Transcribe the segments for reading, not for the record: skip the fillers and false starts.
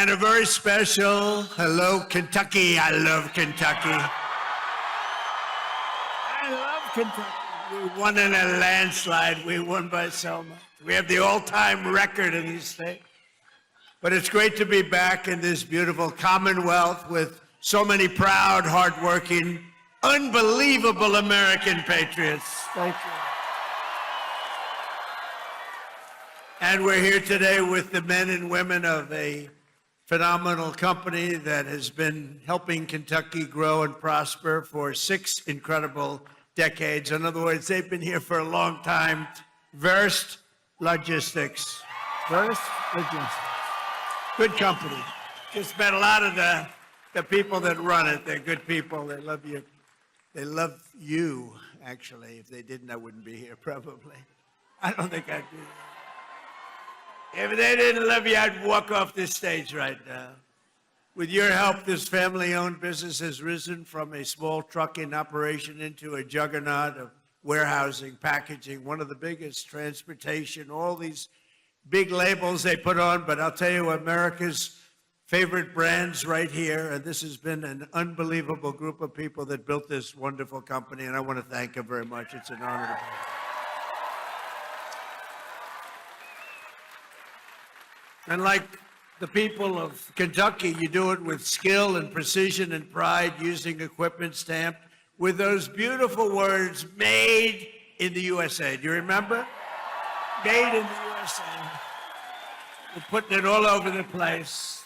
And a very special hello, Kentucky. I love Kentucky. I love Kentucky. We won in a landslide. We won by so much. We have the all-time record in this state. But it's great to be back in this beautiful Commonwealth with so many proud, hardworking, unbelievable American patriots. Thank you. And we're here today with the men and women of a phenomenal company that has been helping Kentucky grow and prosper for 6 incredible decades. In other words, they've been here for a long time. Verst Logistics. Verst Logistics. Good company. Just met a lot of the people that run it. They're good people. They love you. They love you, actually. If they didn't, I wouldn't be here, probably. I don't think I'd be here. If they didn't love you, I'd walk off this stage right now. With your help, this family-owned business has risen from a small trucking operation into a juggernaut of warehousing, packaging, one of the biggest, transportation, all these big labels they put on. But I'll tell you, America's favorite brands right here, and this has been an unbelievable group of people that built this wonderful company, and I want to thank them very much. It's an honor to be here. And like the people of Kentucky, you do it with skill and precision and pride, using equipment stamped with those beautiful words, made in the USA. Do you remember? Made in the USA. We're putting it all over the place.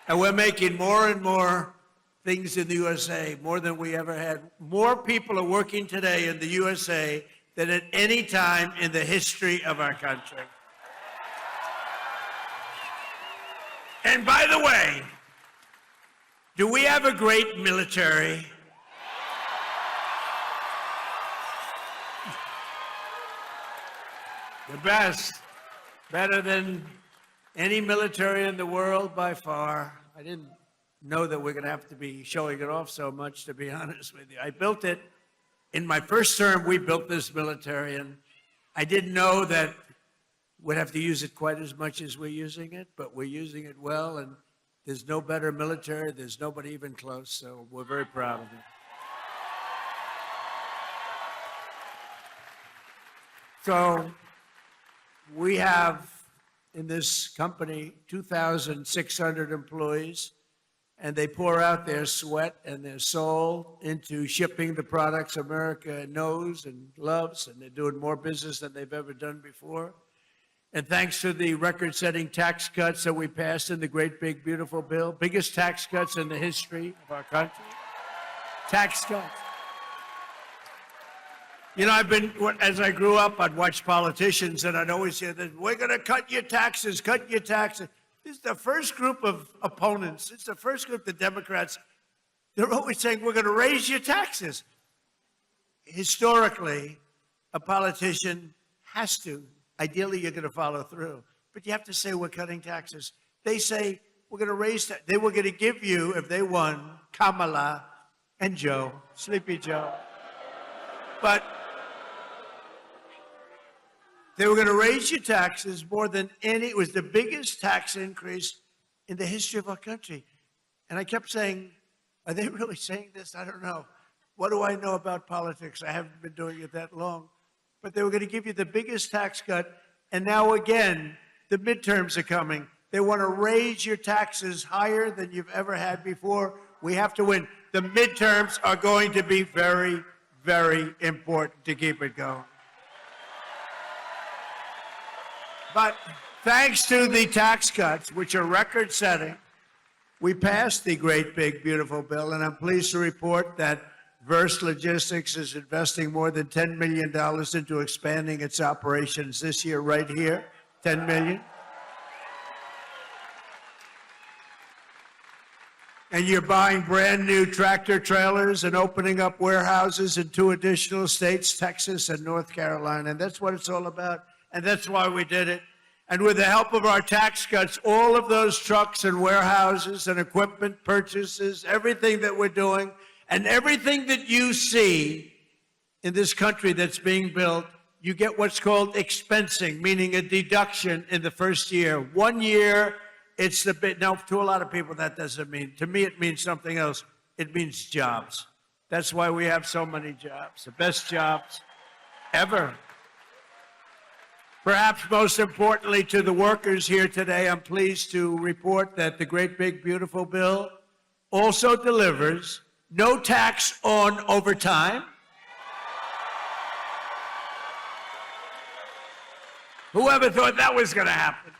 And we're making more and more things in the USA, more than we ever had. More people are working today in the USA than at any time in the history of our country. And by the way, do we have a great military? The best. Better than any military in the world by far. I didn't know that we're going to have to be showing it off so much, to be honest with you. I built it. In my first term, we built this military, and I didn't know that we'd have to use it quite as much as we're using it, but we're using it well, and there's no better military. There's nobody even close, so we're very proud of it. So we have in this company 2,600 employees, and they pour out their sweat and their soul into shipping the products America knows and loves, and they're doing more business than they've ever done before. And thanks to the record-setting tax cuts that we passed in the great, big, beautiful bill, biggest tax cuts in the history of our country, tax cuts. You know, as I grew up, I'd watch politicians, and I'd always hear that, we're going to cut your taxes, cut your taxes. This is the first group of opponents. It's the first group, the Democrats. They're always saying, we're going to raise your taxes. Historically, a politician has to. Ideally, you're going to follow through. But you have to say, we're cutting taxes. They say, we're going to raise that. They were going to give you, if they won, Kamala and Joe, Sleepy Joe. But they were going to raise your taxes more than any. It was the biggest tax increase in the history of our country. And I kept saying, are they really saying this? I don't know. What do I know about politics? I haven't been doing it that long. But they were going to give you the biggest tax cut. And now again, the midterms are coming. They want to raise your taxes higher than you've ever had before. We have to win. The midterms are going to be very, very important to keep it going. But thanks to the tax cuts, which are record-setting, we passed the great, big, beautiful bill. And I'm pleased to report that Verst Logistics is investing more than $10 million into expanding its operations this year, right here, $10 million. And you're buying brand new tractor trailers and opening up warehouses in 2 additional states, Texas and North Carolina. And that's what it's all about. And that's why we did it. And with the help of our tax cuts, all of those trucks and warehouses and equipment purchases, everything that we're doing, and everything that you see in this country that's being built, you get what's called expensing, meaning a deduction in the first year. 1 year It's the bit. Now, to a lot of people, that doesn't mean. To me, it means something else. It means jobs. That's why we have so many jobs, the best jobs ever. Perhaps most importantly to the workers here today, I'm pleased to report that the great big beautiful bill also delivers no tax on overtime. Whoever thought that was going to happen?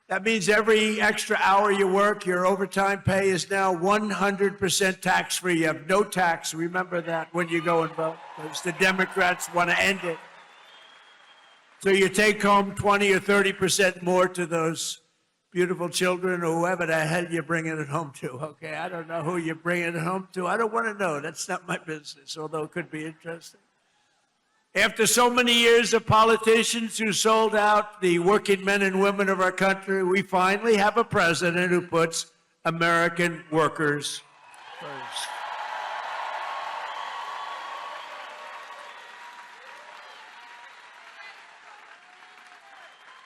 That means every extra hour you work, your overtime pay is now 100% tax-free. You have no tax. Remember that when you go and vote, because the Democrats want to end it. So you take home 20 or 30% more to those beautiful children or whoever the hell you're bringing it home to, okay? I don't know who you're bringing it home to. I don't want to know. That's not my business, although it could be interesting. After so many years of politicians who sold out the working men and women of our country, we finally have a president who puts American workers first.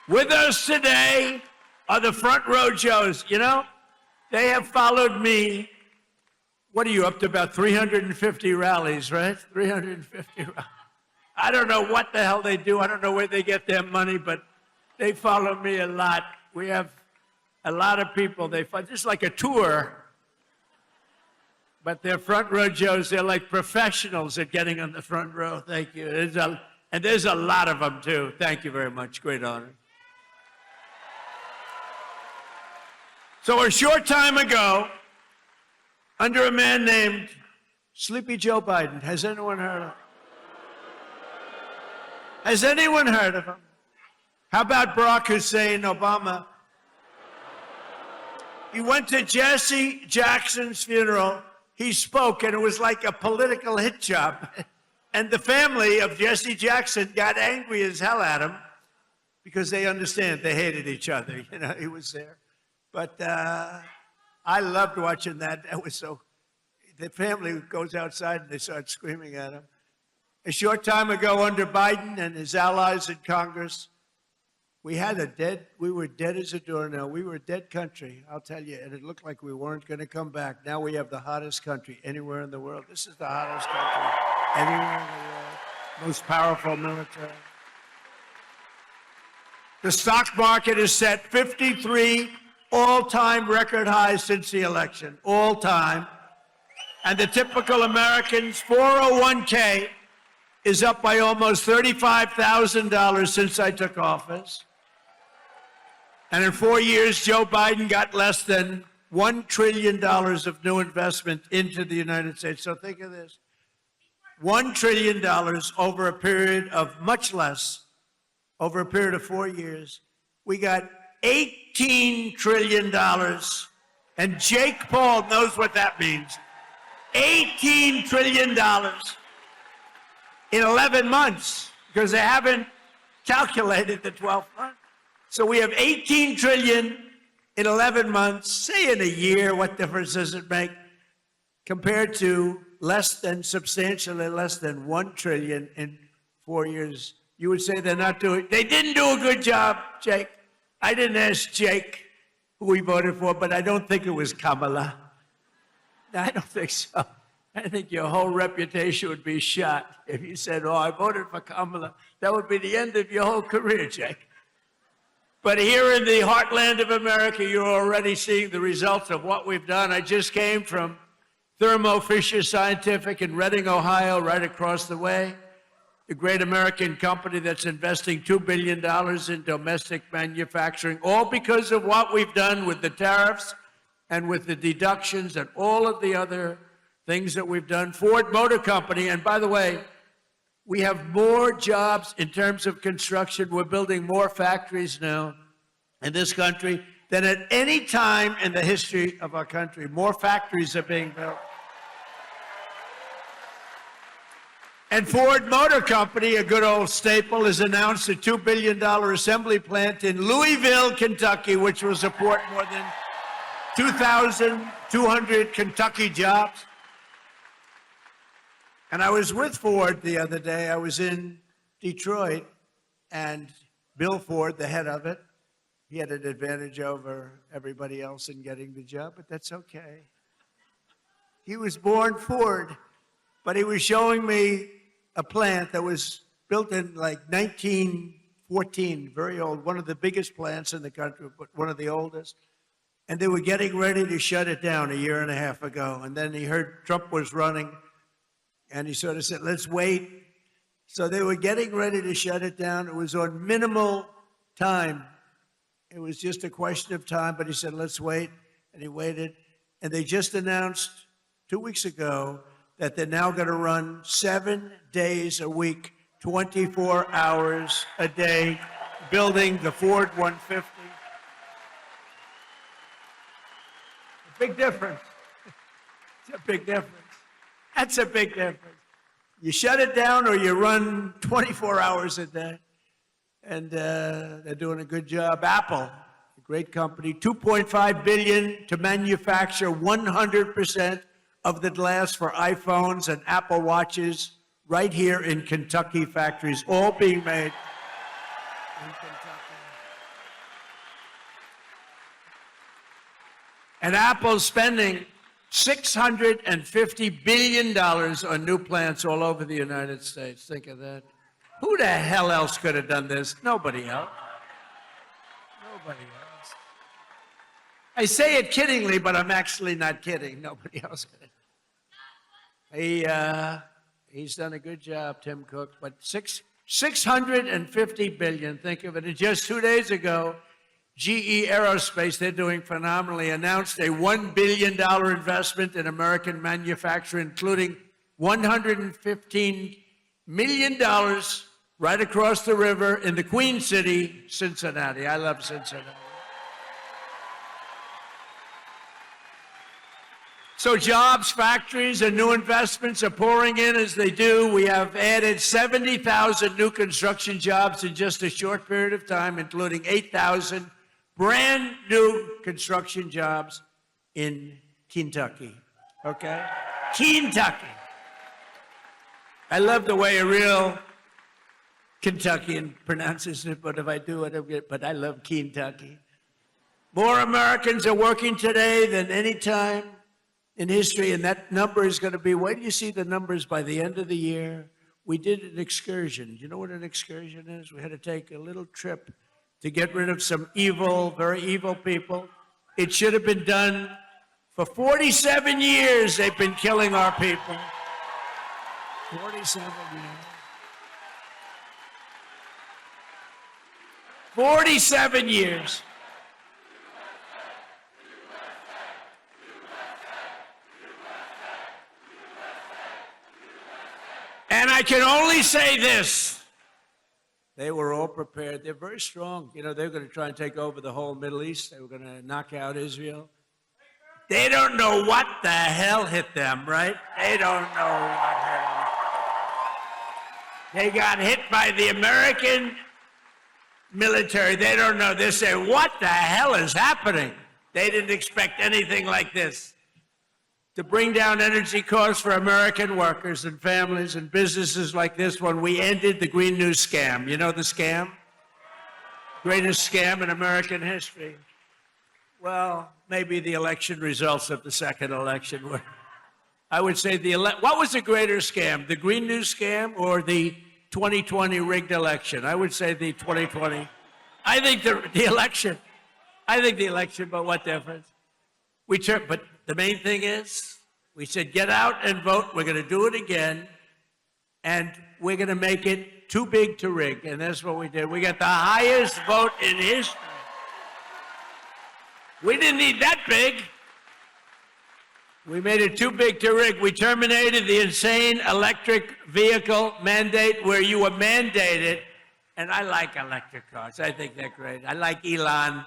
With us today are the front row Joes. You know, they have followed me. What are you up to, about 350 rallies, right? 350 rallies. I don't know what the hell they do. I don't know where they get their money, but they follow me a lot. We have a lot of people. They follow, just like a tour, but they're front row Joes. They're like professionals at getting on the front row. Thank you. And there's a lot of them, too. Thank you very much. Great honor. So a short time ago, under a man named Sleepy Joe Biden, has anyone heard of him? Has anyone heard of him? How about Barack Hussein Obama? He went to Jesse Jackson's funeral. He spoke, and it was like a political hit job. And the family of Jesse Jackson got angry as hell at him because they understand they hated each other. You know, he was there. But I loved watching that. That was so. The family goes outside and they start screaming at him. A short time ago, under Biden and his allies in Congress, we were dead as a doornail. We were a dead country, I'll tell you, and it looked like we weren't going to come back. Now we have the hottest country anywhere in the world. This is the hottest country anywhere in the world. Most powerful military. The stock market has set 53 all-time record highs since the election, all time. And the typical American's 401k is up by almost $35,000 since I took office. And in 4 years, Joe Biden got less than $1 trillion of new investment into the United States. So think of this. $1 trillion over a period of much less, over a period of 4 years. We got $18 trillion. And Jake Paul knows what that means. $18 trillion in 11 months, because they haven't calculated the 12th month. So we have 18 trillion in 11 months. Say in a year, what difference does it make compared to substantially less than 1 trillion in 4 years? You would say they didn't do a good job, Jake. I didn't ask Jake who he voted for, but I don't think it was Kamala. No, I don't think so. I think your whole reputation would be shot if you said, oh, I voted for Kamala. That would be the end of your whole career, Jake. But here in the heartland of America, you're already seeing the results of what we've done. I just came from Thermo Fisher Scientific in Reading, Ohio, right across the way. The great American company that's investing $2 billion in domestic manufacturing, all because of what we've done with the tariffs and with the deductions and all of the other things that we've done. Ford Motor Company, and by the way, we have more jobs in terms of construction. We're building more factories now in this country than at any time in the history of our country. More factories are being built. And Ford Motor Company, a good old staple, has announced a $2 billion assembly plant in Louisville, Kentucky, which will support more than 2,200 Kentucky jobs. And I was with Ford the other day. I was in Detroit, and Bill Ford, the head of it, He had an advantage over everybody else in getting the job, but that's okay. He was born Ford, but he was showing me a plant that was built in like 1914, very old, one of the biggest plants in the country, but one of the oldest. And they were getting ready to shut it down a year and a half ago. And then he heard Trump was running, and he sort of said, let's wait. So they were getting ready to shut it down. It was on minimal time. It was just a question of time, but he said, let's wait. And he waited. And they just announced 2 weeks ago that they're now going to run 7 days a week, 24 hours a day, building the Ford 150. A big difference. It's a big difference. That's a big difference. You shut it down or you run 24 hours a day. And they're doing a good job. Apple, a great company, $2.5 billion to manufacture 100% of the glass for iPhones and Apple Watches right here in Kentucky factories, all being made in Kentucky. And Apple's spending $650 billion on new plants all over the United States. Think of that. Who the hell else could have done this? Nobody else. Nobody else. I say it kiddingly, but I'm actually not kidding. Nobody else could have. He's done a good job, Tim Cook, but $650 billion, think of it. And just 2 days ago, GE Aerospace, they're doing phenomenally, announced a $1 billion investment in American manufacturing, including $115 million right across the river in the Queen City, Cincinnati. I love Cincinnati. So jobs, factories, and new investments are pouring in as they do. We have added 70,000 new construction jobs in just a short period of time, including 8,000 brand new construction jobs in Kentucky, okay? Kentucky. I love the way a real Kentuckian pronounces it, but if I do it, but I love Kentucky. More Americans are working today than any time in history, and that number is going to be, wait till you see the numbers by the end of the year. We did an excursion. Do you know what an excursion is? We had to take a little trip to get rid of some evil, very evil people. It should have been done for 47 years. They've been killing our people. 47 years. 47 years. And I can only say this. They were all prepared. They're very strong. You know, they're going to try and take over the whole Middle East. They were going to knock out Israel. They don't know what the hell hit them, right? They don't know what hit them. They got hit by the American military. They don't know. They say, what the hell is happening? They didn't expect anything like this. To bring down energy costs for American workers and families and businesses like this one, we ended the Green New scam. You know the scam? Greatest scam in American history. Well, maybe the election results of the second election were. I would say what was the greater scam, the Green New scam or the 2020 rigged election? I would say the 2020. I think the election. I think the election, but what difference? But the main thing is, we said, get out and vote. We're going to do it again, and we're going to make it too big to rig. And that's what we did. We got the highest vote in history. We didn't need that big. We made it too big to rig. We terminated the insane electric vehicle mandate where you were mandated. And I like electric cars. I think they're great. I like Elon.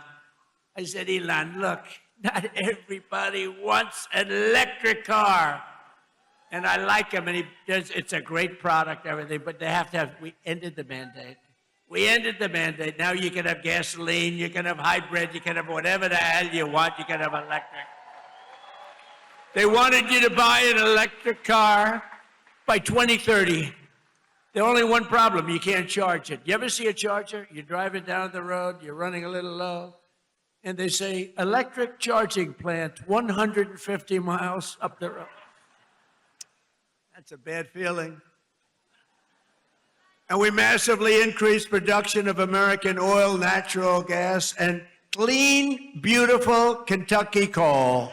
I said, Elon, look. Not everybody wants an electric car. And I like him, and it's a great product, everything, but they have to have, we ended the mandate. We ended the mandate. Now you can have gasoline, you can have hybrid, you can have whatever the hell you want, you can have electric. They wanted you to buy an electric car by 2030. There's only one problem, you can't charge it. You ever see a charger? You're driving down the road, you're running a little low, and they say, electric charging plant 150 miles up the road. That's a bad feeling. And we massively increased production of American oil, natural gas, and clean, beautiful Kentucky coal.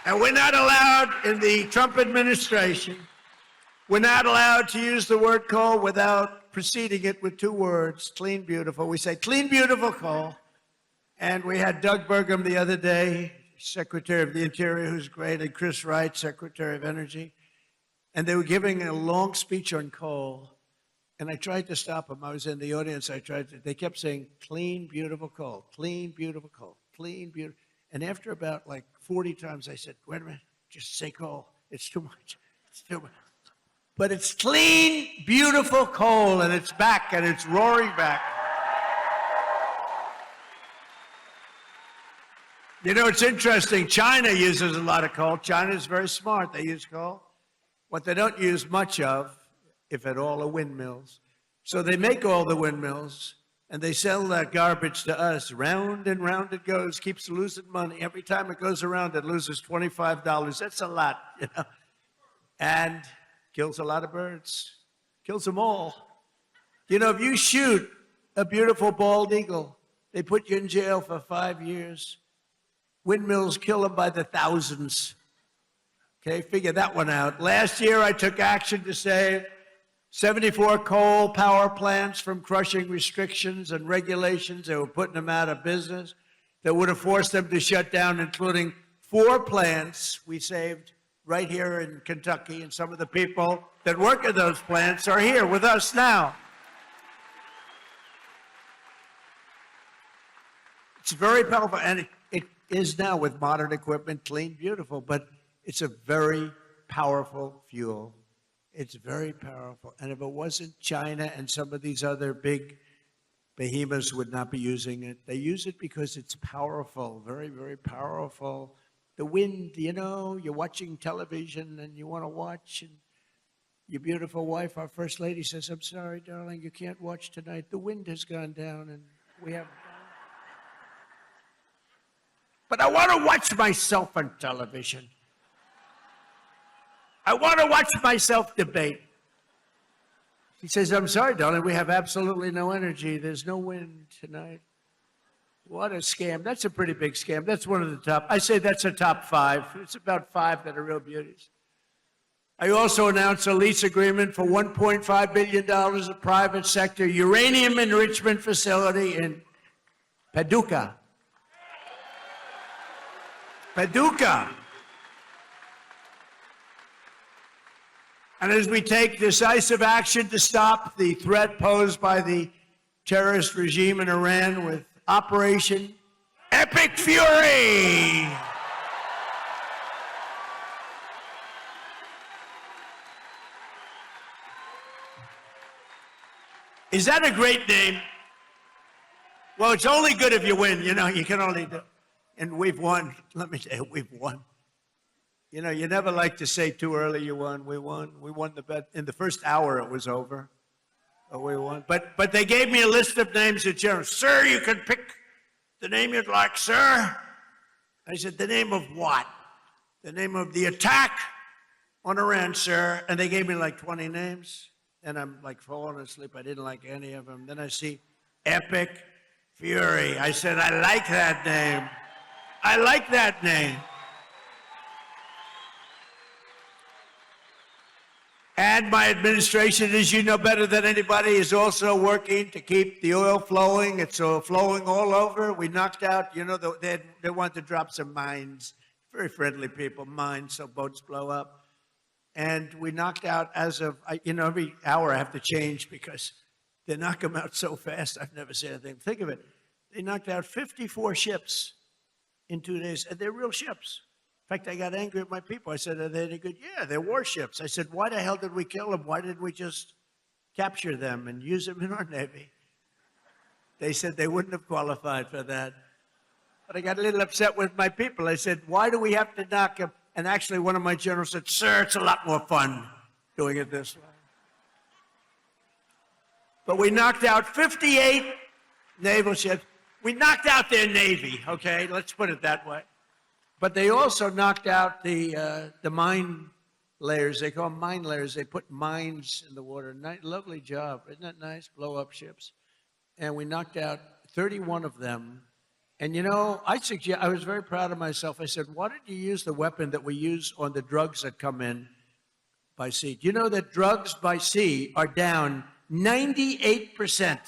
And we're not allowed in the Trump administration, we're not allowed to use the word coal without preceding it with two words, clean, beautiful. We say clean, beautiful coal. And we had Doug Burgum the other day, Secretary of the Interior, who's great, and Chris Wright, Secretary of Energy. And they were giving a long speech on coal. And I tried to stop them. I was in the audience. They kept saying, clean, beautiful coal, clean, beautiful coal, clean, beautiful. And after about like 40 times, I said, wait a minute, just say coal. It's too much. It's too much. But it's clean, beautiful coal, and it's back, and it's roaring back. You know, it's interesting. China uses a lot of coal. China's very smart. They use coal. What they don't use much of, if at all, are windmills. So they make all the windmills, and they sell that garbage to us. Round and round it goes, keeps losing money. Every time it goes around, it loses $25. That's a lot, you know. And kills a lot of birds. Kills them all. You know, if you shoot a beautiful bald eagle, they put you in jail for 5 years. Windmills kill them by the thousands. Okay, figure that one out. Last year, I took action to save 74 coal power plants from crushing restrictions and regulations that were putting them out of business, that would have forced them to shut down, including 4 plants we saved right here in Kentucky. And some of the people that work at those plants are here with us now. It's very powerful, and it is now with modern equipment, clean, beautiful, but it's a very powerful fuel. It's very powerful. And if it wasn't China and some of these other big behemoths would not be using it. They use it because it's powerful, very, very powerful. The wind, you know, you're watching television and you want to watch, and your beautiful wife, our First Lady, says, I'm sorry, darling, you can't watch tonight. The wind has gone down and we have... But I want to watch myself on television. I want to watch myself debate. He says, I'm sorry, darling, we have absolutely no energy. There's no wind tonight. What a scam. That's a pretty big scam. That's one of the top. I say that's a top 5. It's about 5 that are real beauties. I also announced a lease agreement for $1.5 billion of private sector uranium enrichment facility in Paducah. Paducah. And as we take decisive action to stop the threat posed by the terrorist regime in Iran with Operation Epic Fury. Is that a great name? Well, it's only good if you win. You know, you can only do. And we've won. Let me tell you, we've won. You know, you never like to say too early you won. We won. We won the bet. In the first hour, it was over. But we won. But they gave me a list of names that general. Sir, you can pick the name you'd like, sir. I said, the name of what? The name of the attack on Iran, sir. And they gave me like 20 names. And I'm like falling asleep. I didn't like any of them. Then I see Epic Fury. I said, I like that name. I like that name. And my administration, as you know better than anybody, is also working to keep the oil flowing. It's flowing all over. We knocked out, you know, they want to drop some mines. Very friendly people, mines, so boats blow up. And we knocked out as of, you know, every hour I have to change because they knock them out so fast. I've never seen anything. Think of it. They knocked out 54 ships in 2 days, and they're real ships. In fact, I got angry at my people. I said, are they any good? Yeah, they're warships. I said, why the hell did we kill them? Why didn't we just capture them and use them in our Navy? They said they wouldn't have qualified for that. But I got a little upset with my people. I said, why do we have to knock them? And actually, one of my generals said, "Sir, it's a lot more fun doing it this way." But we knocked out 58 naval ships. We knocked out their Navy, okay? Let's put it that way. But they also knocked out the mine layers. They call them mine layers. They put mines in the water. Lovely job. Isn't that nice? Blow up ships. And we knocked out 31 of them. And you know, I was very proud of myself. I said, why didn't you use the weapon that we use on the drugs that come in by sea? Do you know that drugs by sea are down 98%?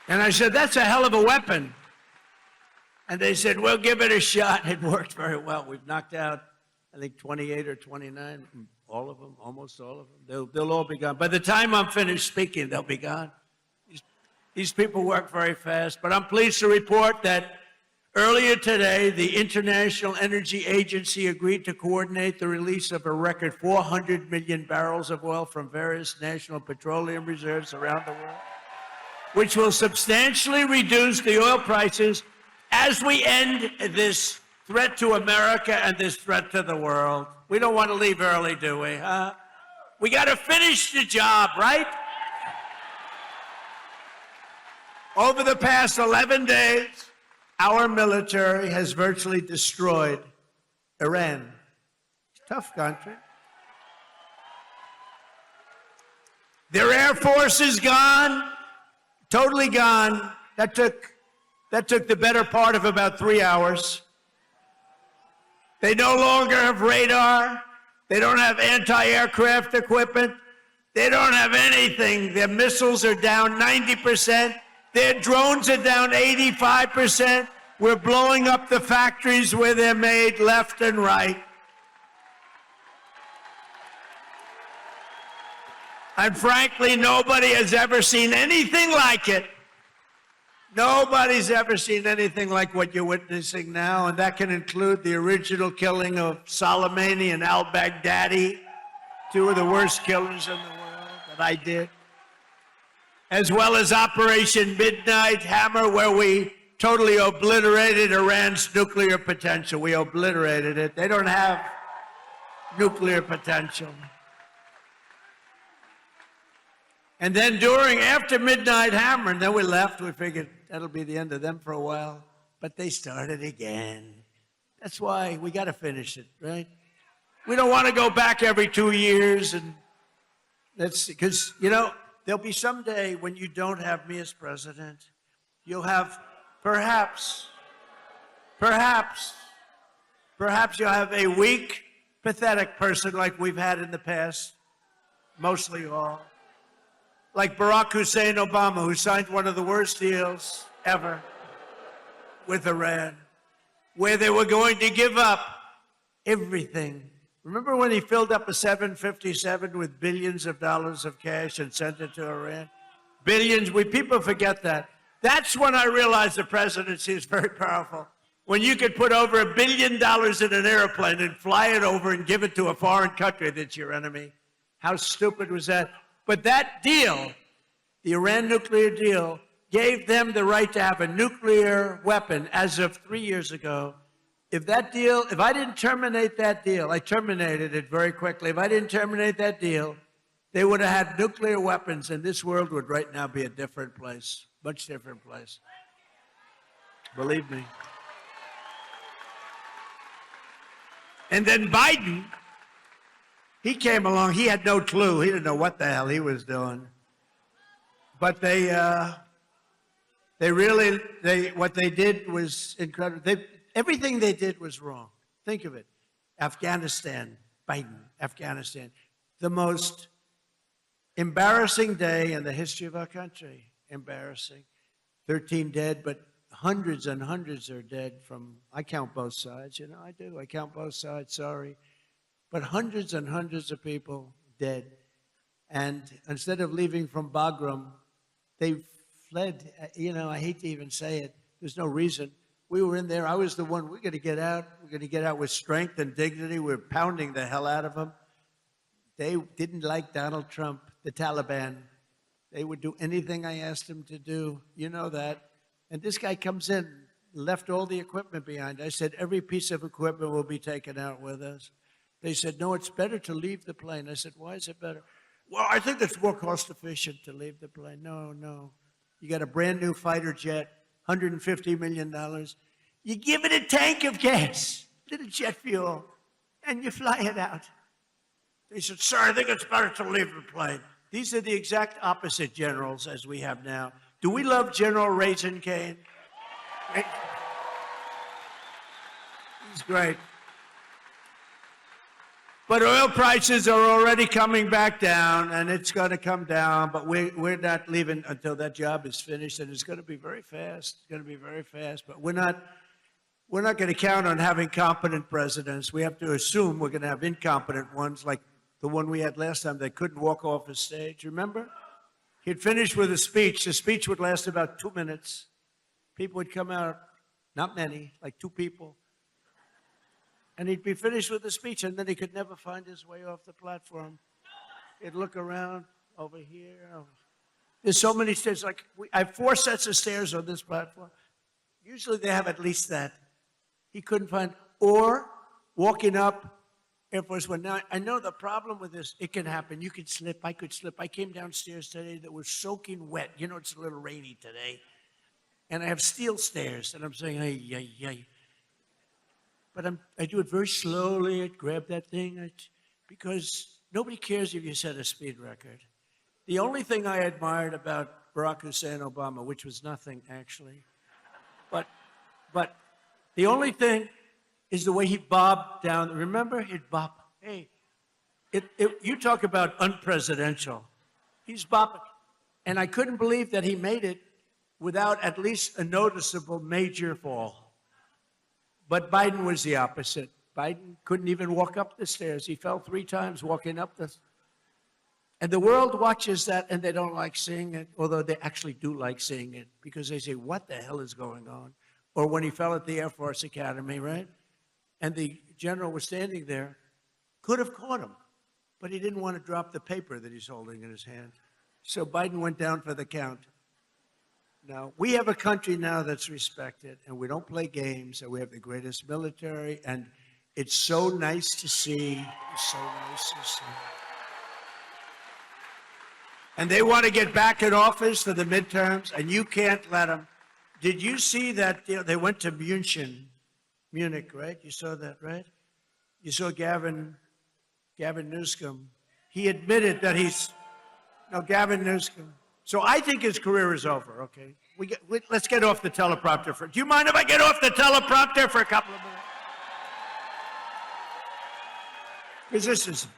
And I said, that's a hell of a weapon. And they said, we'll give it a shot. It worked very well. We've knocked out, I think, 28 or 29, all of them, almost all of them. They'll all be gone. By the time I'm finished speaking, they'll be gone. These people work very fast. But I'm pleased to report that earlier today, the International Energy Agency agreed to coordinate the release of a record 400 million barrels of oil from various national petroleum reserves around the world, which will substantially reduce the oil prices as we end this threat to America and this threat to the world. We don't want to leave early, do we? We got to finish the job, right? Over the past 11 days, our military has virtually destroyed Iran. Tough country. Their air force is gone, totally gone. That took the better part of about 3 hours. They no longer have radar. They don't have anti-aircraft equipment. They don't have anything. Their missiles are down 90%. Their drones are down 85%. We're blowing up the factories where they're made left and right. And frankly, nobody has ever seen anything like it. Nobody's ever seen anything like what you're witnessing now, and that can include the original killing of Soleimani and al-Baghdadi, two of the worst killers in the world that I did, as well as Operation Midnight Hammer, where we totally obliterated Iran's nuclear potential. We obliterated it. They don't have nuclear potential. And then after Midnight Hammer, and then we left, we figured that'll be the end of them for a while. But they started again. That's why we got to finish it, right? We don't want to go back every 2 years. And that's because, you know, there'll be some day when you don't have me as president. You'll have perhaps you'll have a weak, pathetic person like we've had in the past, mostly all. Like Barack Hussein Obama, who signed one of the worst deals ever with Iran, where they were going to give up everything. Remember when he filled up a 757 with billions of dollars of cash and sent it to Iran? Billions, people forget that. That's when I realized the presidency is very powerful. When you could put over $1 billion in an airplane and fly it over and give it to a foreign country that's your enemy. How stupid was that? But that deal, the Iran nuclear deal, gave them the right to have a nuclear weapon as of 3 years ago. If I didn't terminate that deal, I terminated it very quickly. If I didn't terminate that deal, they would have had nuclear weapons, and this world would right now be a different place, much different place. Believe me. And then Biden, he came along. He had no clue. He didn't know what the hell he was doing. But what they did was incredible. Everything they did was wrong. Think of it. Afghanistan, Biden, Afghanistan. The most embarrassing day in the history of our country. Embarrassing. 13 dead, but hundreds and hundreds are dead I count both sides. You know, I do. I count both sides, sorry. But hundreds and hundreds of people dead. And instead of leaving from Bagram, they fled. You know, I hate to even say it. There's no reason. We were in there. I was the one. We're going to get out. We're going to get out with strength and dignity. We're pounding the hell out of them. They didn't like Donald Trump, the Taliban. They would do anything I asked them to do. You know that. And this guy comes in, left all the equipment behind. I said, every piece of equipment will be taken out with us. They said, no, it's better to leave the plane. I said, why is it better? Well, I think it's more cost efficient to leave the plane. No. You got a brand new fighter jet, $150 million. You give it a tank of gas, little jet fuel, and you fly it out. They said, sir, I think it's better to leave the plane. These are the exact opposite generals as we have now. Do we love General Raisin Cane? He's great. But oil prices are already coming back down, and it's going to come down, but we're not leaving until that job is finished, and it's going to be very fast. It's going to be very fast, but we're not going to count on having competent presidents. We have to assume we're going to have incompetent ones, like the one we had last time that couldn't walk off the stage. Remember? He'd finish with a speech. The speech would last about 2 minutes. People would come out, not many, like 2 people. And he'd be finished with the speech, and then he could never find his way off the platform. He'd look around over here. There's so many stairs. Like I have 4 sets of stairs on this platform. Usually they have at least that. He couldn't find, or walking up Air Force One. Now, I know the problem with this, it can happen. You could slip, I could slip. I came downstairs today that was soaking wet. You know, it's a little rainy today. And I have steel stairs, and I'm saying, hey. But I do it very slowly. I grab that thing, because nobody cares if you set a speed record. The only thing I admired about Barack Hussein Obama, which was nothing actually, but the only thing is the way he bobbed down. Remember, he'd bob. Hey, you talk about unpresidential. He's bobbing. And I couldn't believe that he made it without at least a noticeable major fall. But Biden was the opposite. Biden couldn't even walk up the stairs. He fell 3 times walking up the. And the world watches that, and they don't like seeing it, although they actually do like seeing it, because they say, what the hell is going on? Or when he fell at the Air Force Academy, right? And the general was standing there, could have caught him, but he didn't want to drop the paper that he's holding in his hand. So Biden went down for the count. Now, we have a country now that's respected, and we don't play games, and we have the greatest military, and it's so nice to see. It's so nice to see. And they want to get back in office for the midterms, and you can't let them. Did you see that they went to Munich, right? You saw that, right? You saw Gavin Newsom. He admitted that Gavin Newsom. So I think his career is over, okay? Let's get off the teleprompter. Do you mind if I get off the teleprompter for a couple of minutes? Because this is,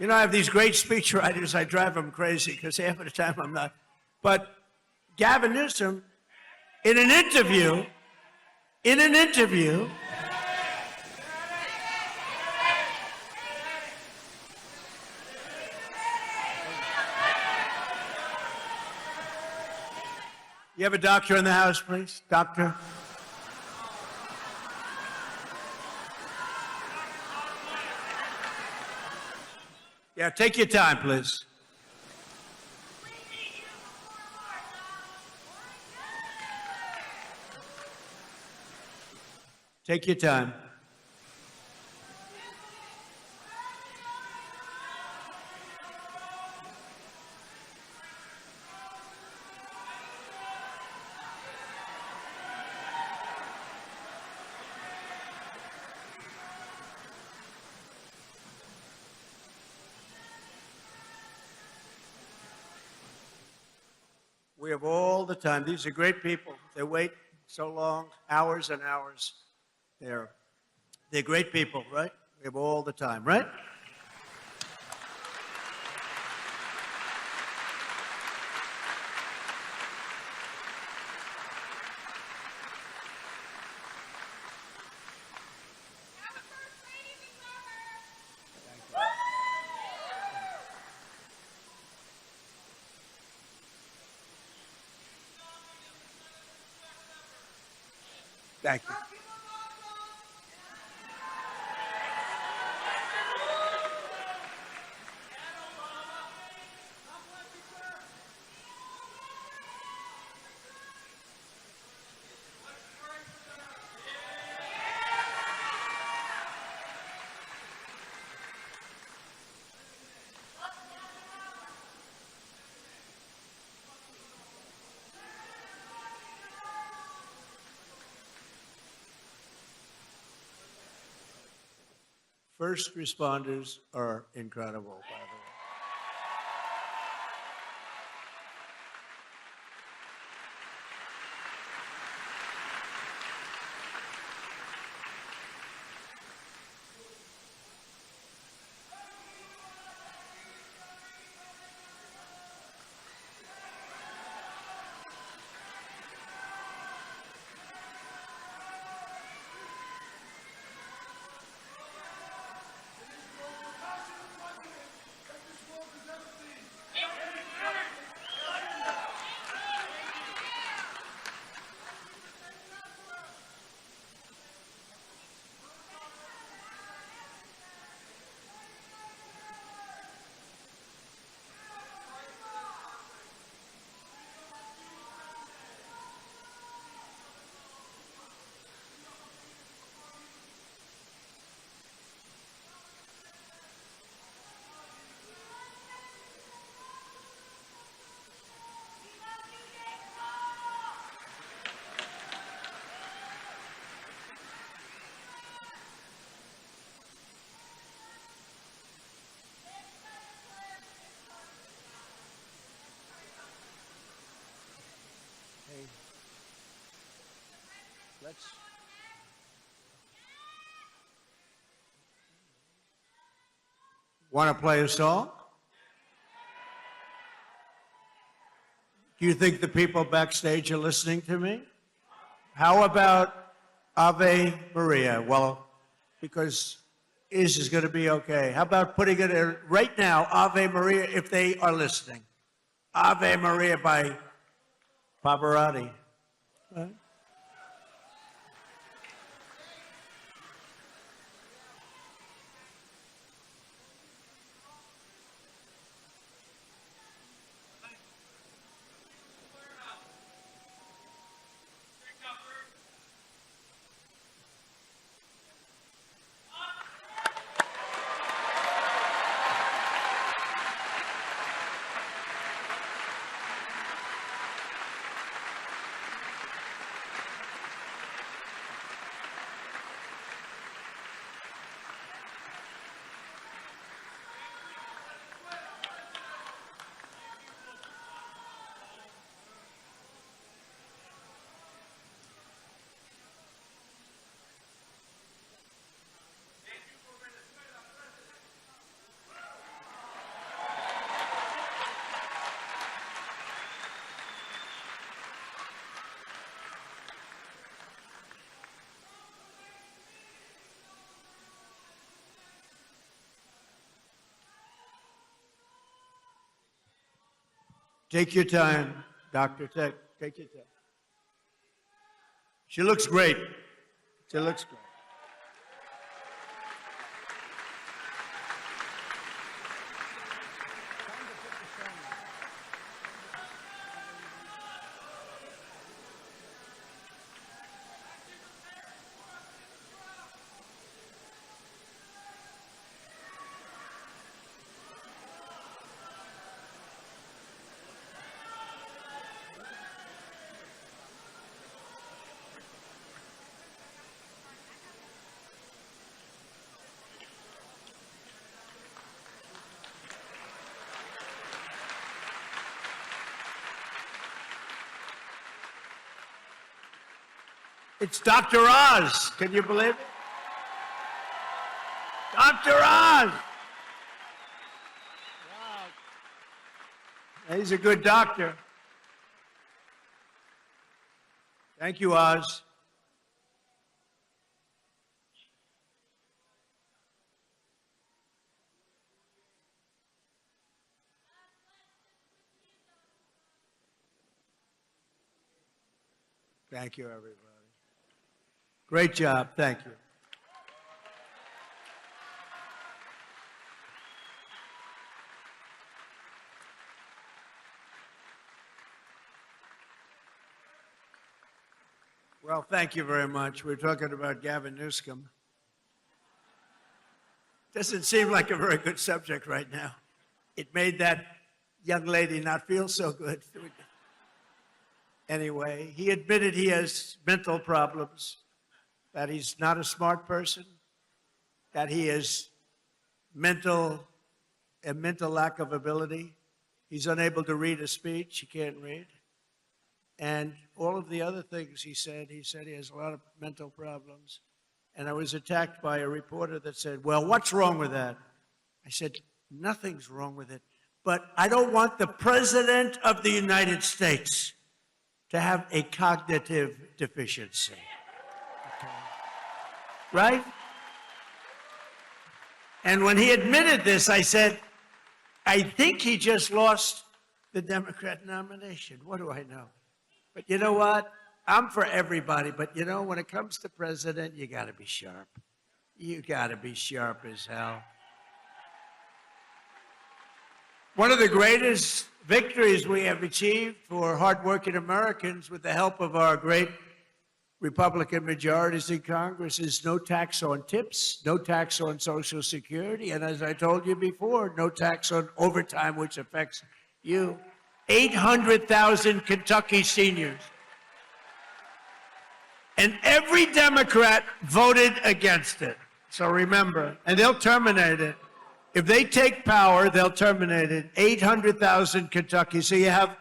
I have these great speechwriters. I drive them crazy because half of the time I'm not. But Gavin Newsom, in an interview, you have a doctor in the house, please? Doctor? Yeah, take your time, please. Take your time. We have all the time. These are great people. They wait so long, hours and hours. They're great people, right? We have all the time, right? Thank you. First responders are incredible, by the way. Let's. Want to play a song? Do you think the people backstage are listening to me? How about Ave Maria? Well, because is going to be okay. How about putting it in right now, Ave Maria, if they are listening? Ave Maria by Pavarotti. Right? Take your time, Doctor. Take your time. She looks great. She looks great. It's Dr. Oz. Can you believe it? Dr. Oz. Wow. He's a good doctor. Thank you, Oz. Thank you, everybody. Great job. Thank you. Well, thank you very much. We're talking about Gavin Newsom. Doesn't seem like a very good subject right now. It made that young lady not feel so good. Anyway, he admitted he has mental problems, that he's not a smart person, that he has a mental lack of ability. He's unable to read a speech. He can't read. And all of the other things he said he has a lot of mental problems. And I was attacked by a reporter that said, well, what's wrong with that? I said, nothing's wrong with it. But I don't want the President of the United States to have a cognitive deficiency. Okay. Right? And when he admitted this, I said, I think he just lost the Democrat nomination. What do I know? But you know what? I'm for everybody. But you know, when it comes to president, you got to be sharp. You got to be sharp as hell. One of the greatest victories we have achieved for hardworking Americans with the help of our great Republican majorities in Congress is no tax on tips, no tax on Social Security, and as I told you before, no tax on overtime, which affects you. 800,000 Kentucky seniors. And every Democrat voted against it. So remember, and they'll terminate it. If they take power, they'll terminate it. 800,000 Kentucky. So you have,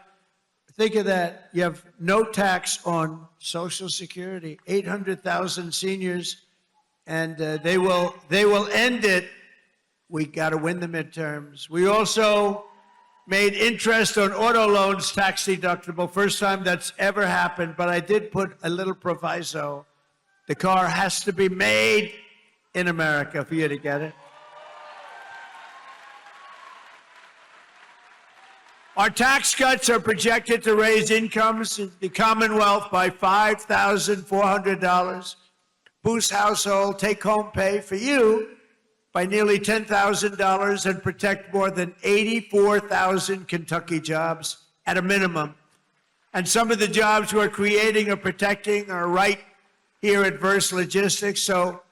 think of that, you have no tax on Social Security, 800,000 seniors, and they will end it. We got to win the midterms. We also made interest on auto loans tax deductible. First time that's ever happened, but I did put a little proviso. The car has to be made in America for you to get it. Our tax cuts are projected to raise incomes in the Commonwealth by $5,400, boost household take-home pay for you by nearly $10,000, and protect more than 84,000 Kentucky jobs at a minimum. And some of the jobs we're creating or protecting are right here at Verse Logistics. So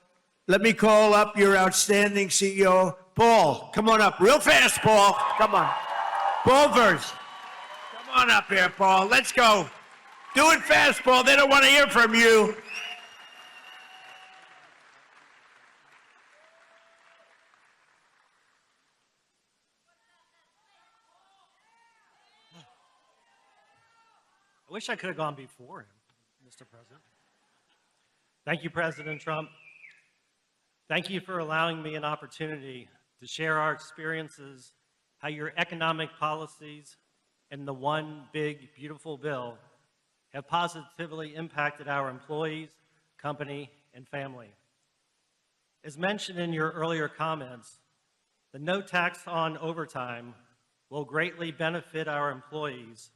let me call up your outstanding CEO, Paul. Come on up real fast, Paul. Come on. Paul Verse. Come on up here, Paul. Let's go. Do it fast, Paul. They don't want to hear from you. I wish I could have gone before him, Mr. President. Thank you, President Trump. Thank you for allowing me an opportunity to share our experiences, how your economic policies and the one big, beautiful bill have positively impacted our employees, company, and family. As mentioned in your earlier comments, the no tax on overtime will greatly benefit our employees,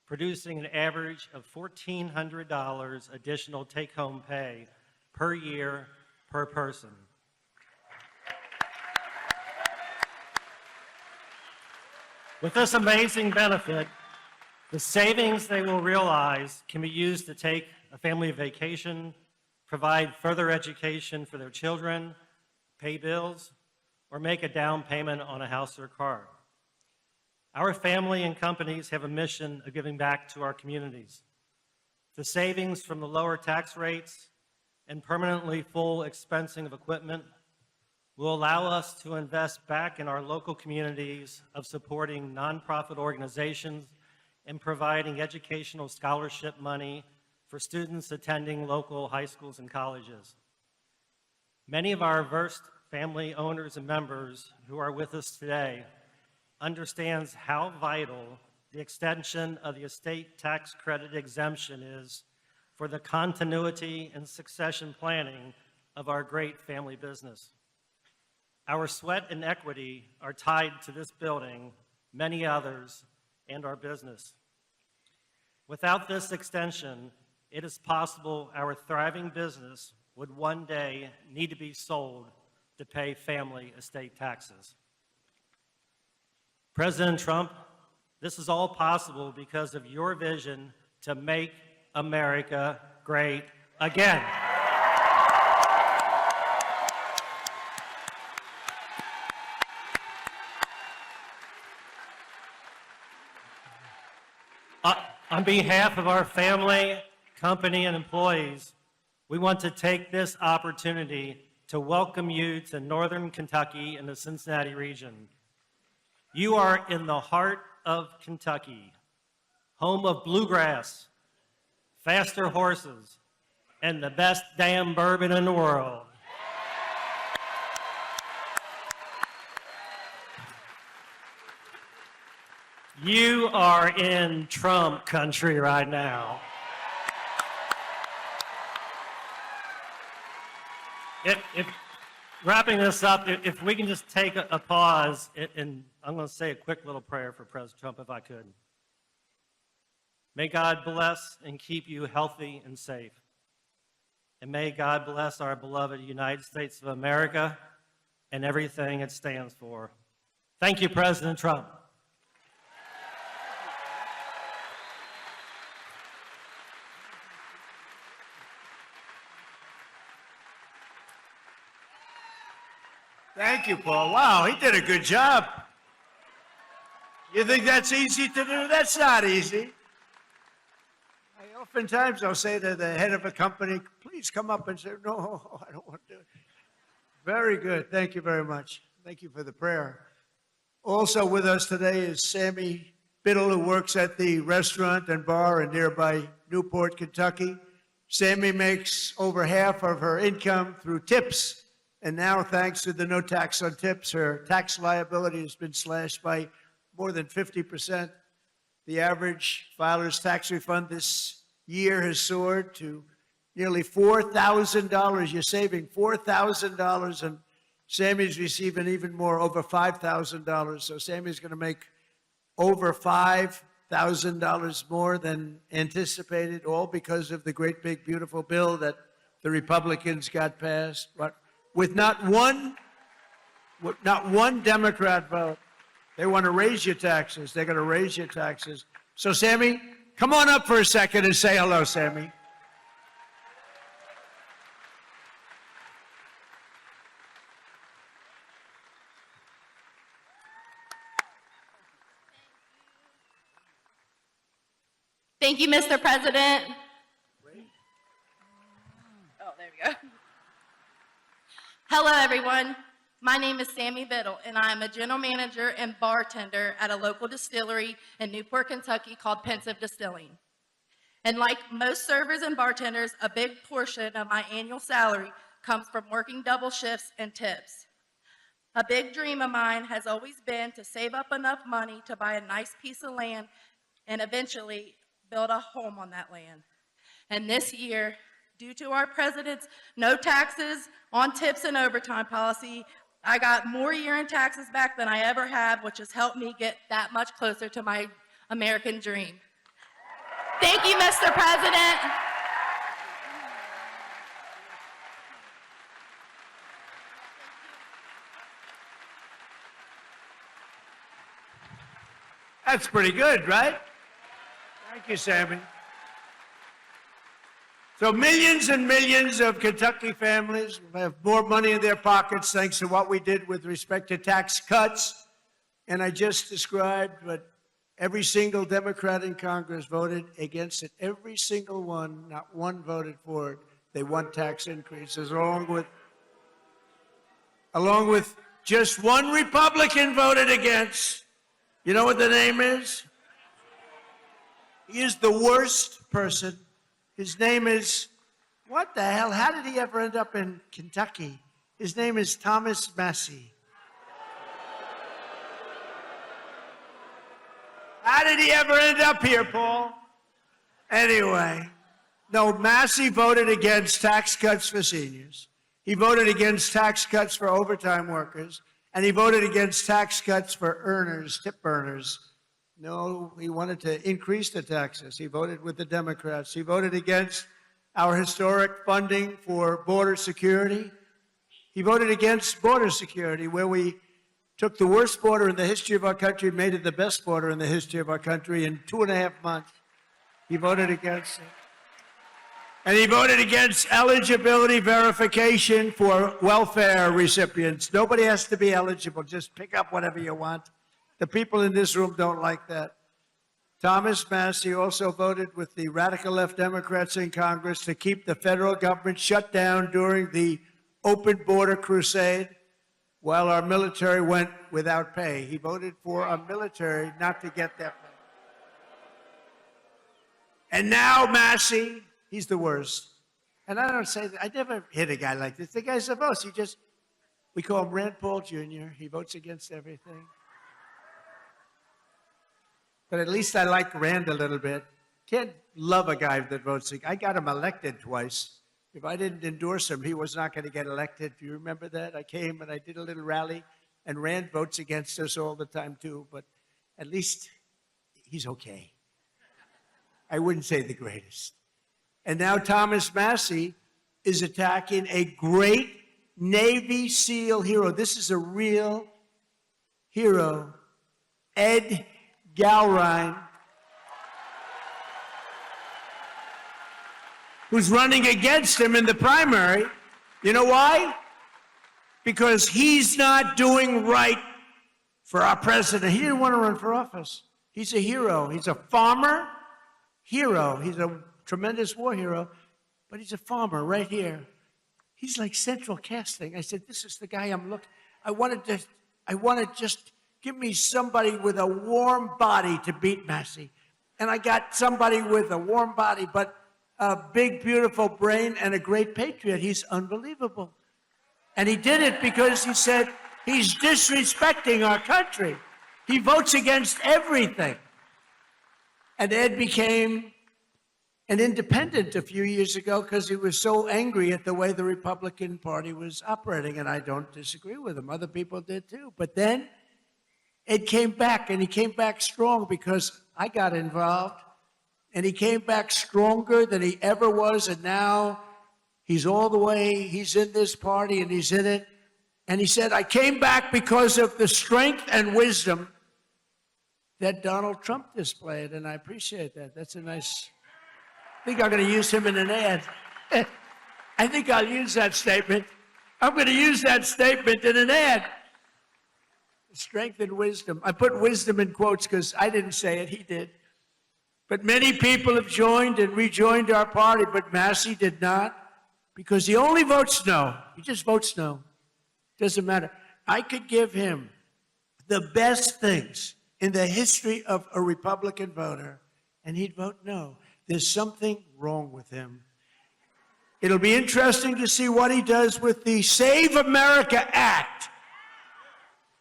producing an average of $1,400 additional take-home pay per year per person. With this amazing benefit, the savings they will realize can be used to take a family vacation, provide further education for their children, pay bills, or make a down payment on a house or car. Our family and companies have a mission of giving back to our communities. The savings from the lower tax rates and permanently full expensing of equipment will allow us to invest back in our local communities of supporting nonprofit organizations and providing educational scholarship money for students attending local high schools and colleges. Many of our Verse family owners and members who are with us today understands how vital the extension of the estate tax credit exemption is for the continuity and succession planning of our great family business. Our sweat and equity are tied to this building, many others, and our business. Without this extension, it is possible our thriving business would one day need to be sold to pay family estate taxes. President Trump, this is all possible because of your vision to make America great again. On behalf of our family, company, and employees, we want to take this opportunity to welcome you to Northern Kentucky and the Cincinnati region. You are in the heart of Kentucky, home of bluegrass, faster horses, and the best damn bourbon in the world. You are in Trump country right now. Wrapping this up, if we can just take a pause, and I'm going to say a quick little prayer for President Trump, if I could. May God bless and keep you healthy and safe. And may God bless our beloved United States of America and everything it stands for. Thank you, President Trump. Thank you, Paul. Wow, he did a good job. You think that's easy to do? That's not easy. Oftentimes I'll say to the head of a company, please come up and say, no, I don't want to do it. Very good. Thank you very much. Thank you for the prayer. Also with us today is Sammy Biddle, who works at the restaurant and bar in nearby Newport, Kentucky. Sammy makes over half of her income through tips. And now, thanks to the no tax on tips, her tax liability has been slashed by more than 50%. The average filer's tax refund this year has soared to nearly $4,000. You're saving $4,000, and Sammy's receiving even more, over $5,000. So Sammy's going to make over $5,000 more than anticipated, all because of the great, big, beautiful bill that the Republicans got passed. But with not one Democrat vote. They want to raise your taxes. They're going to raise your taxes. So, Sammy, come on up for a second and say hello, Sammy. Thank you, Mr. President. Oh, there we go. Hello, everyone. My name is Sammy Biddle, and I am a general manager and bartender at a local distillery in Newport, Kentucky called Pensive Distilling. And like most servers and bartenders, a big portion of my annual salary comes from working double shifts and tips. A big dream of mine has always been to save up enough money to buy a nice piece of land and eventually build a home on that land. And this year, due to our president's no taxes on tips and overtime policy, I got more year-end taxes back than I ever have, which has helped me get that much closer to my American dream. Thank you, Mr. President. That's pretty good, right? Thank you, Sammy. So millions and millions of Kentucky families will have more money in their pockets thanks to what we did with respect to tax cuts. And I just described what every single Democrat in Congress voted against it. Every single one, not one voted for it. They want tax increases, along with just one Republican voted against. You know what the name is? He is the worst person. His name is, what the hell? How did he ever end up in Kentucky? His name is Thomas Massie. How did he ever end up here, Paul? Anyway, no, Massie voted against tax cuts for seniors. He voted against tax cuts for overtime workers. And he voted against tax cuts for earners, tip earners. No, he wanted to increase the taxes. He voted with the Democrats. He voted against our historic funding for border security. He voted against border security, where we took the worst border in the history of our country and made it the best border in the history of our country in 2.5 months. He voted against it. And he voted against eligibility verification for welfare recipients. Nobody has to be eligible. Just pick up whatever you want. The people in this room don't like that. Thomas Massie also voted with the radical left Democrats in Congress to keep the federal government shut down during the open border crusade while our military went without pay. He voted for our military not to get that pay. And now Massie, he's the worst. And I don't say that. I never hit a guy like this. The guy's the most. We call him Rand Paul Jr. He votes against everything. But at least I like Rand a little bit. Can't love a guy that votes. I got him elected twice. If I didn't endorse him, he was not going to get elected. Do you remember that? I came and I did a little rally, and Rand votes against us all the time too, but at least he's okay. I wouldn't say the greatest. And now Thomas Massie is attacking a great Navy SEAL hero. This is a real hero, Ed Gallrein, who's running against him in the primary. You know why? Because he's not doing right for our president. He didn't want to run for office. He's a hero. He's a farmer hero. He's a tremendous war hero, but he's a farmer right here. He's like central casting. I said, this is the guy I'm looking. I wanted to just give me somebody with a warm body to beat Massie. And I got somebody with a warm body, but a big, beautiful brain and a great patriot. He's unbelievable. And he did it because he said he's disrespecting our country. He votes against everything. And Ed became an independent a few years ago because he was so angry at the way the Republican Party was operating, and I don't disagree with him. Other people did too. But then Ed came back, and he came back strong because I got involved, and he came back stronger than he ever was, and now he's all the way, he's in this party, and he's in it. And he said, I came back because of the strength and wisdom that Donald Trump displayed, and I appreciate that. That's a nice... I think I'm going to use him in an ad. I think I'll use that statement. I'm going to use that statement in an ad. Strength and wisdom. I put wisdom in quotes because I didn't say it, he did. But many people have joined and rejoined our party, but Massie did not because he only votes no. He just votes no. Doesn't matter. I could give him the best things in the history of a Republican voter, and he'd vote no. There's something wrong with him. It'll be interesting to see what he does with the Save America Act,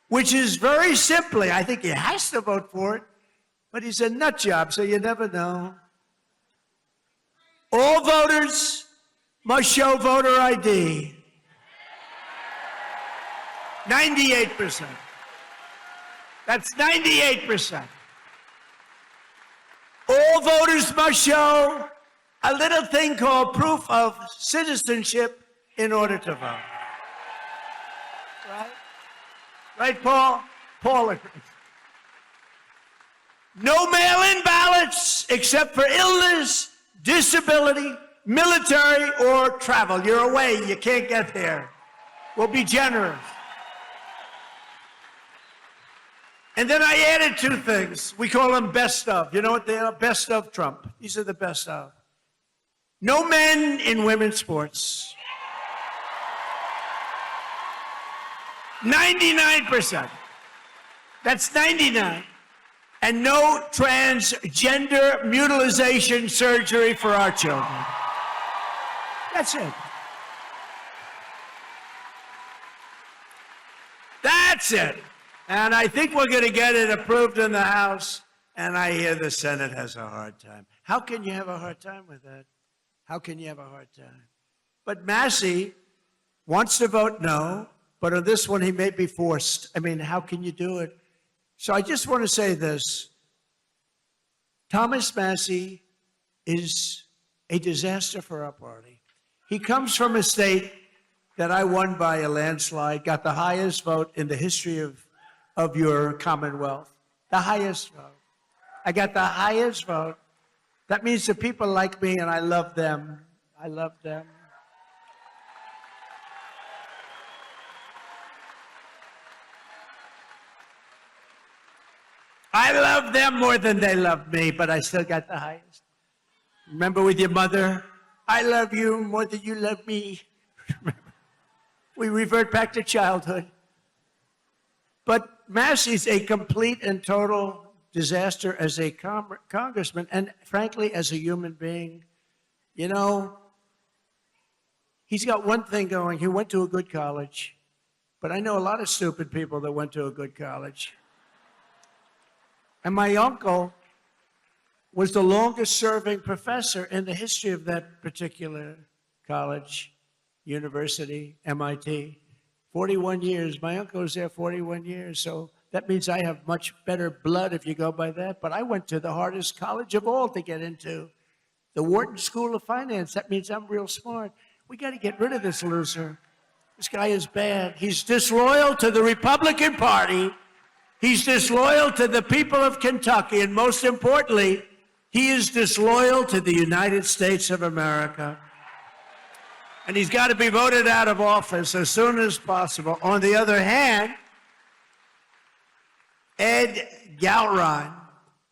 which is very simply, I think he has to vote for it, but he's a nut job, so you never know. All voters must show voter ID. 98%. That's 98%. All voters must show a little thing called proof of citizenship in order to vote. Right? Right, Paul? Paul agrees. No mail-in ballots except for illness, disability, military, or travel. You're away. You can't get there. We'll be generous. And then I added two things. We call them best of. You know what they are? Best of Trump. These are the best of. No men in women's sports. 99%. That's 99. And no transgender mutilization surgery for our children. That's it. That's it. And I think we're going to get it approved in the House, and I hear the Senate has a hard time. How can you have a hard time with that? How can you have a hard time? But Massie wants to vote no, but on this one he may be forced. I mean, how can you do it? So I just want to say this. Thomas Massie is a disaster for our party. He comes from a state that I won by a landslide, got the highest vote in the history of your Commonwealth, the highest vote. I got the highest vote. That means the people like me, and I love them. I love them. I love them more than they love me, but I still got the highest. Remember with your mother, I love you more than you love me. We revert back to childhood. But Massie's a complete and total disaster as a congressman and, frankly, as a human being. You know, he's got one thing going. He went to a good college. But I know a lot of stupid people that went to a good college. And my uncle was the longest serving professor in the history of that particular college, university, MIT. 41 years. My uncle was there 41 years. So that means I have much better blood if you go by that. But I went to the hardest college of all to get into, the Wharton School of Finance. That means I'm real smart. We got to get rid of this loser. This guy is bad. He's disloyal to the Republican Party. He's disloyal to the people of Kentucky. And most importantly, he is disloyal to the United States of America. And he's got to be voted out of office as soon as possible. On the other hand, Ed Gallrein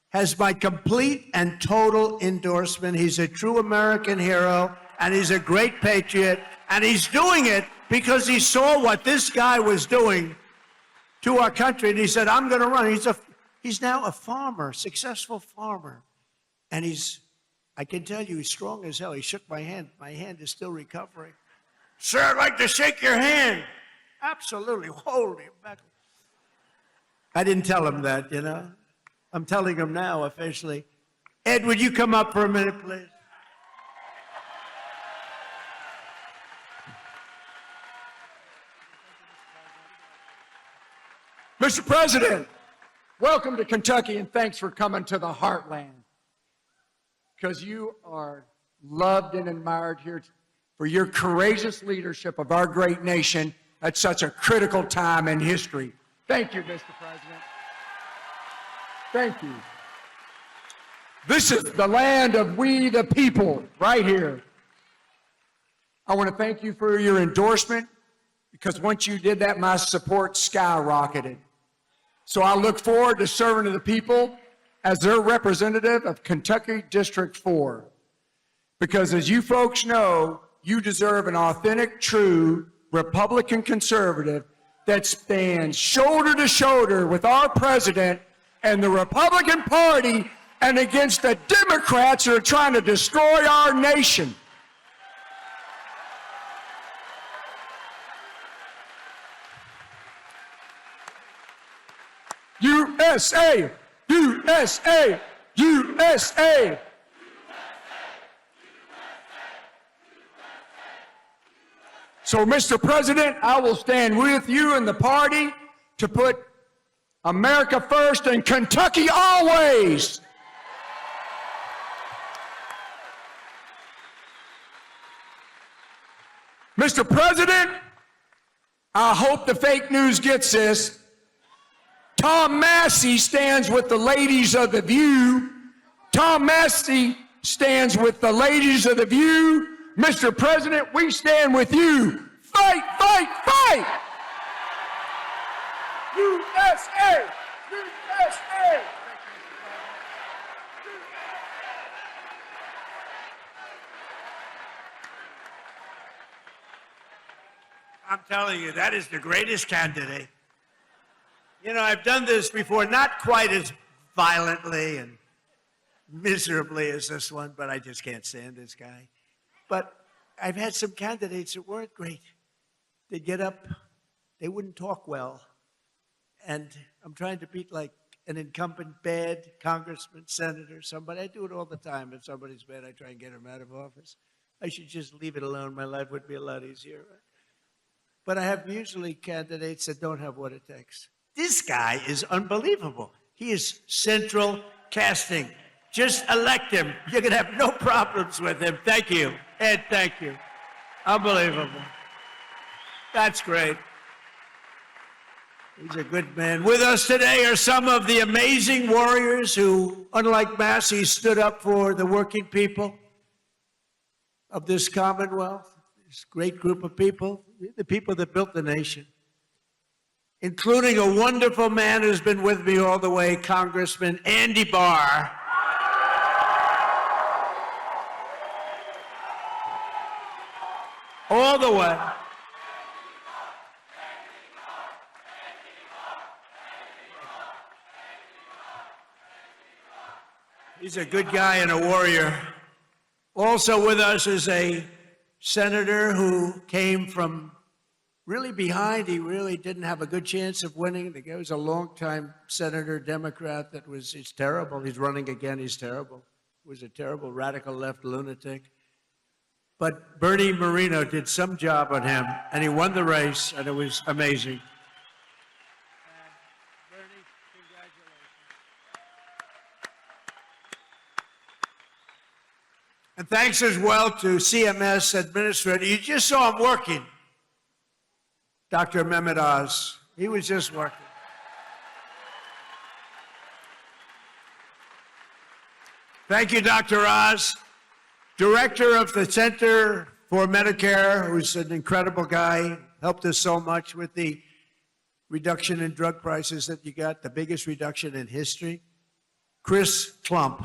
has my complete and total endorsement. He's a true American hero, and he's a great patriot, and he's doing it because he saw what this guy was doing to our country, and he said, I'm going to run. He's now a farmer, successful farmer, and I can tell you, he's strong as hell. He shook my hand. My hand is still recovering. Sir, I'd like to shake your hand. Absolutely. Holy mackerel. I didn't tell him that, you know. I'm telling him now officially. Ed, would you come up for a minute, please? Mr. President, welcome to Kentucky and thanks for coming to the heartland. Because you are loved and admired here for your courageous leadership of our great nation at such a critical time in history. Thank you, Mr. President. Thank you. This is the land of we the people, right here. I want to thank you for your endorsement, because once you did that, my support skyrocketed. So I look forward to serving to the people as their representative of Kentucky District 4. Because as you folks know, you deserve an authentic, true Republican conservative that stands shoulder to shoulder with our president and the Republican Party and against the Democrats who are trying to destroy our nation. USA! USA! USA! So, Mr. President, I will stand with you and the party to put America first and Kentucky always. Mr. President, I hope the fake news gets this. Tom Massie stands with the ladies of The View. Tom Massie stands with the ladies of The View. Mr. President, we stand with you. Fight, fight, fight! USA! USA! I'm telling you, that is the greatest candidate. You know, I've done this before, not quite as violently and miserably as this one, but I just can't stand this guy. But I've had some candidates that weren't great. They'd get up, they wouldn't talk well. And I'm trying to beat like an incumbent bad congressman, senator, somebody. I do it all the time. If somebody's bad, I try and get him out of office. I should just leave it alone. My life would be a lot easier. But I have usually candidates that don't have what it takes. This guy is unbelievable. He is central casting. Just elect him. You're going to have no problems with him. Thank you. Ed, thank you. Unbelievable. That's great. He's a good man. With us today are some of the amazing warriors who, unlike Massie, stood up for the working people of this Commonwealth, this great group of people, the people that built the nation, including a wonderful man who's been with me all the way, Congressman Andy Barr. All the way. He's a good guy and a warrior. Also with us is a senator who came from really behind. He really didn't have a good chance of winning. The guy was a longtime senator, Democrat, he's terrible. He's running again, he's terrible. He was a terrible radical left lunatic. But Bernie Moreno did some job on him, and he won the race, and it was amazing. Bernie, congratulations. And thanks as well to CMS Administrator. You just saw him working. Dr. Mehmet Oz. He was just working. Thank you, Dr. Oz. Director of the Center for Medicare, who's an incredible guy, helped us so much with the reduction in drug prices that you got, the biggest reduction in history. Chris Plump.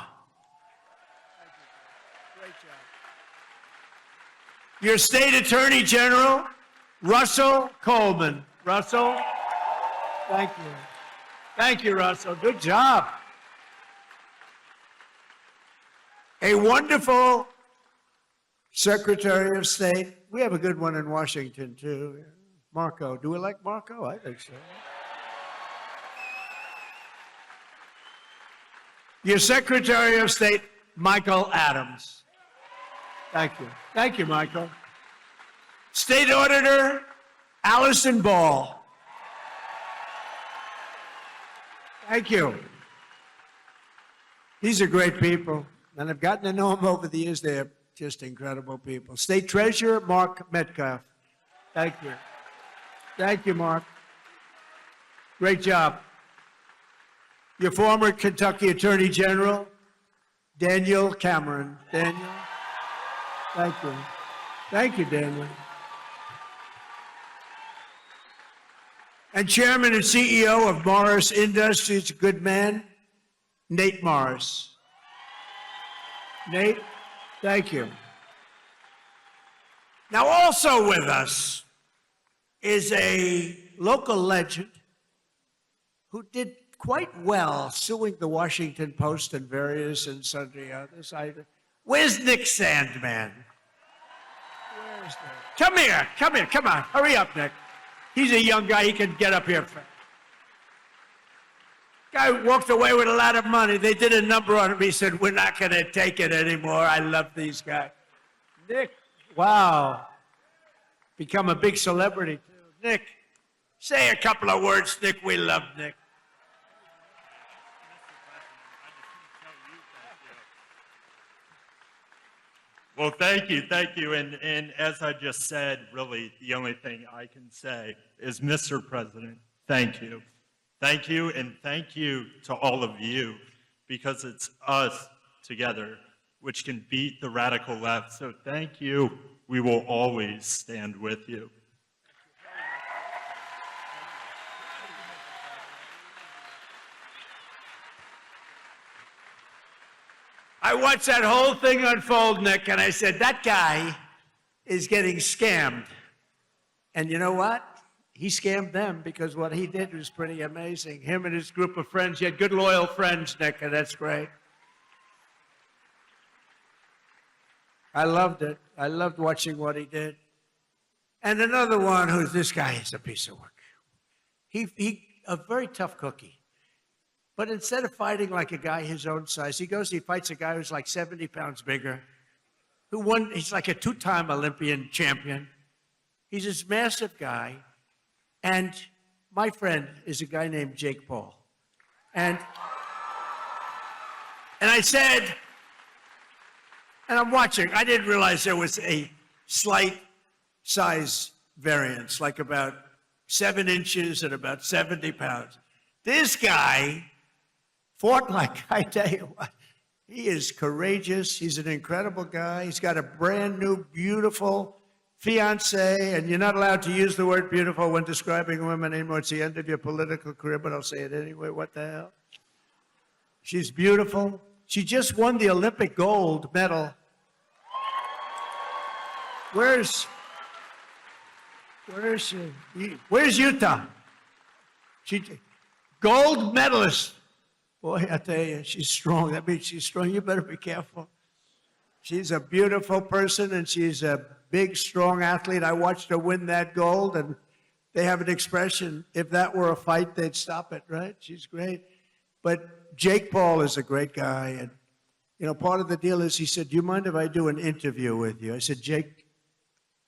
Great job. Your State Attorney General, Russell Coleman. Russell, thank you. Thank you, Russell. Good job. A wonderful Secretary of State. We have a good one in Washington, too. Marco. Do we like Marco? I think so. Your Secretary of State, Michael Adams. Thank you. Thank you, Michael. State Auditor, Allison Ball. Thank you. These are great people, and I've gotten to know them over the years. They're just incredible people. State Treasurer, Mark Metcalf. Thank you. Thank you, Mark. Great job. Your former Kentucky Attorney General, Daniel Cameron. Daniel, thank you. Thank you, Daniel. And Chairman and CEO of Morris Industries, a good man, Nate Morris. Nate, thank you. Now, also with us is a local legend who did quite well suing the Washington Post and various and sundry others. Where's Nick Sandmann? Where's Nick? Come here, come on, hurry up, Nick. He's a young guy, he can get up here. Guy walked away with a lot of money. They did a number on him. He said, we're not going to take it anymore. I love these guys. Nick, wow. Become a big celebrity, too. Nick, say a couple of words, Nick. We love Nick. Well, thank you. And as I just said, really, the only thing I can say is, Mr. President, thank you. Thank you, and thank you to all of you, because it's us together which can beat the radical left. So thank you. We will always stand with you. I watched that whole thing unfold, Nick, and I said, that guy is getting scammed. And you know what? He scammed them, because what he did was pretty amazing. Him and his group of friends. He had good, loyal friends, Nick, and that's great. I loved it. I loved watching what he did. And another one who's, this guy is a piece of work. He a very tough cookie. But instead of fighting like a guy his own size, he fights a guy who's like 70 pounds bigger, who won, he's like a two-time Olympian champion. He's this massive guy. And my friend is a guy named Jake Paul. And I said, and I'm watching, I didn't realize there was a slight size variance, like about 7 inches and about 70 pounds. This guy fought like, I tell you what, he is courageous. He's an incredible guy. He's got a brand new, beautiful fiance, and you're not allowed to use the word beautiful when describing women anymore. It's the end of your political career, but I'll say it anyway. What the hell? She's beautiful. She just won the Olympic gold medal. Where's she? Where's Utah? She gold medalist Boy, I tell you, she's strong. That means she's strong. You better be careful. She's a beautiful person, and she's a big, strong athlete. I watched her win that gold, and they have an expression, if that were a fight, they'd stop it, right? She's great. But Jake Paul is a great guy, and, you know, part of the deal is he said, do you mind if I do an interview with you? I said, Jake,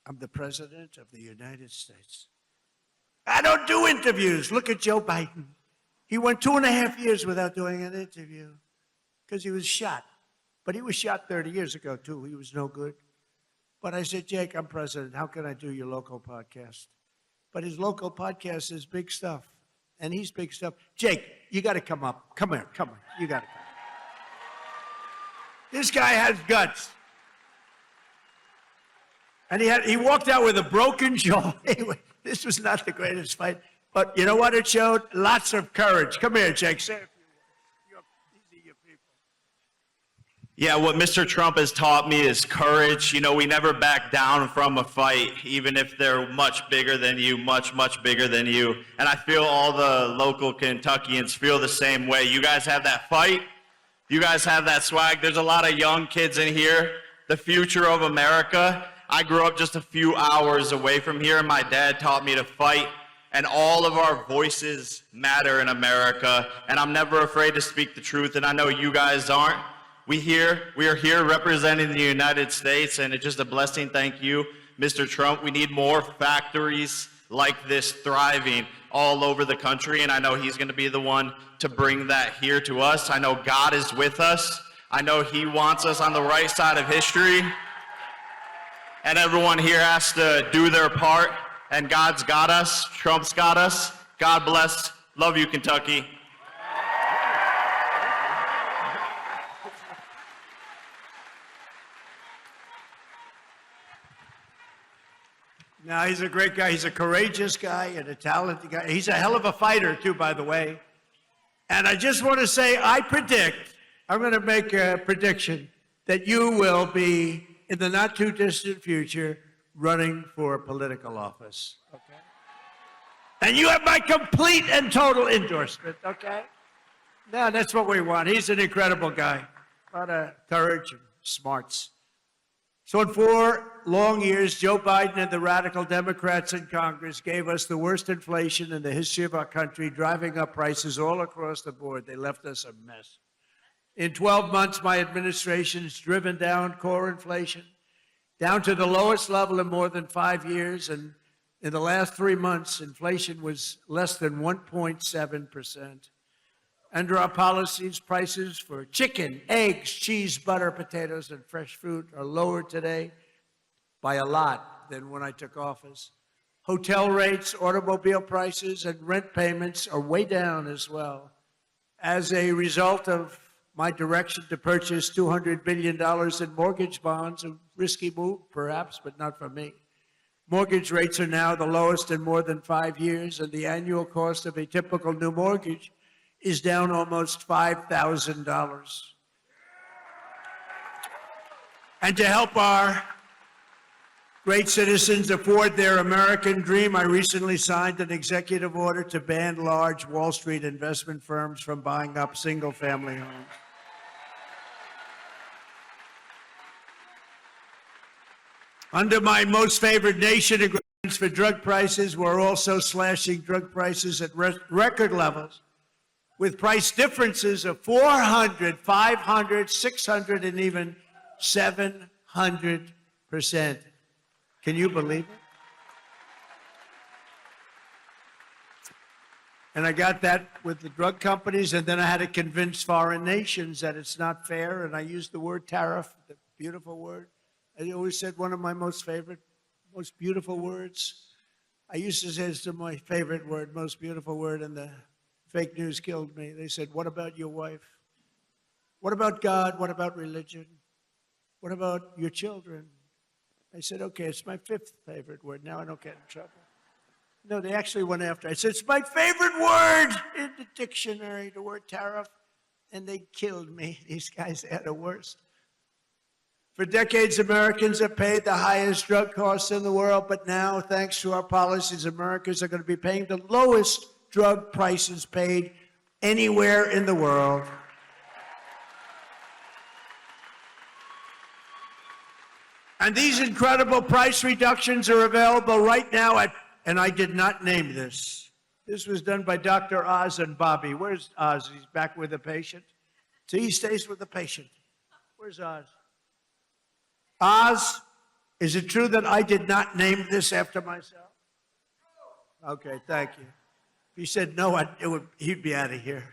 I'm the president of the United States. I don't do interviews. Look at Joe Biden. He went 2.5 years without doing an interview because he was shot. But he was shot 30 years ago, too. He was no good. But I said, Jake, I'm president. How can I do your local podcast? But his local podcast is big stuff. And he's big stuff. Jake, you got to come up. Come here. Come on. You got to come. This guy has guts. And he walked out with a broken jaw. Anyway, this was not the greatest fight. But you know what it showed? Lots of courage. Come here, Jake. Say a few words. These are your people. Yeah, what Mr. Trump has taught me is courage. You know, we never back down from a fight, even if they're much bigger than you, much, much bigger than you. And I feel all the local Kentuckians feel the same way. You guys have that fight. You guys have that swag. There's a lot of young kids in here. The future of America. I grew up just a few hours away from here, and my dad taught me to fight. And all of our voices matter in America. And I'm never afraid to speak the truth, and I know you guys aren't. We are here representing the United States, and it's just a blessing. Thank you, Mr. Trump. We need more factories like this thriving all over the country, and I know he's going to be the one to bring that here to us. I know God is with us. I know he wants us on the right side of history. And everyone here has to do their part, and God's got us. Trump's got us. God bless. Love you, Kentucky. No, he's a great guy. He's a courageous guy and a talented guy. He's a hell of a fighter, too, by the way. And I just want to say, I'm going to make a prediction that you will be, in the not-too-distant future, running for political office, okay? And you have my complete and total endorsement, okay? No, that's what we want. He's an incredible guy. A lot of courage and smarts. So in 4 long years, Joe Biden and the radical Democrats in Congress gave us the worst inflation in the history of our country, driving up prices all across the board. They left us a mess. In 12 months, my administration has driven down core inflation down to the lowest level in more than 5 years. And in the last 3 months, inflation was less than 1.7%. Under our policies, prices for chicken, eggs, cheese, butter, potatoes, and fresh fruit are lower today by a lot than when I took office. Hotel rates, automobile prices, and rent payments are way down as well. As a result of my direction to purchase $200 billion in mortgage bonds, a risky move, perhaps, but not for me. Mortgage rates are now the lowest in more than 5 years, and the annual cost of a typical new mortgage is down almost $5,000. And to help our great citizens afford their American dream, I recently signed an executive order to ban large Wall Street investment firms from buying up single-family homes. Under my most favored nation agreements for drug prices, we're also slashing drug prices at record levels, with price differences of 400, 500, 600, and even 700%. Can you believe it? And I got that with the drug companies, and then I had to convince foreign nations that it's not fair, and I used the word tariff, the beautiful word. I always said one of my most favorite, most beautiful words. I used to say it's my favorite word, most beautiful word, and the fake news killed me. They said, what about your wife? What about God? What about religion? What about your children? I said, okay, it's my 5th favorite word. Now I don't get in trouble. No, they actually went after. I said, it's my favorite word in the dictionary, the word tariff. And they killed me. These guys are the worst. For decades, Americans have paid the highest drug costs in the world, but now, thanks to our policies, Americans are going to be paying the lowest drug prices paid anywhere in the world. And these incredible price reductions are available right now at, and I did not name this. This was done by Dr. Oz and Bobby. Where's Oz? He's back with the patient. See, he stays with the patient. Where's Oz? Oz, is it true that I did not name this after myself? Okay, thank you. If he said no, he'd be out of here.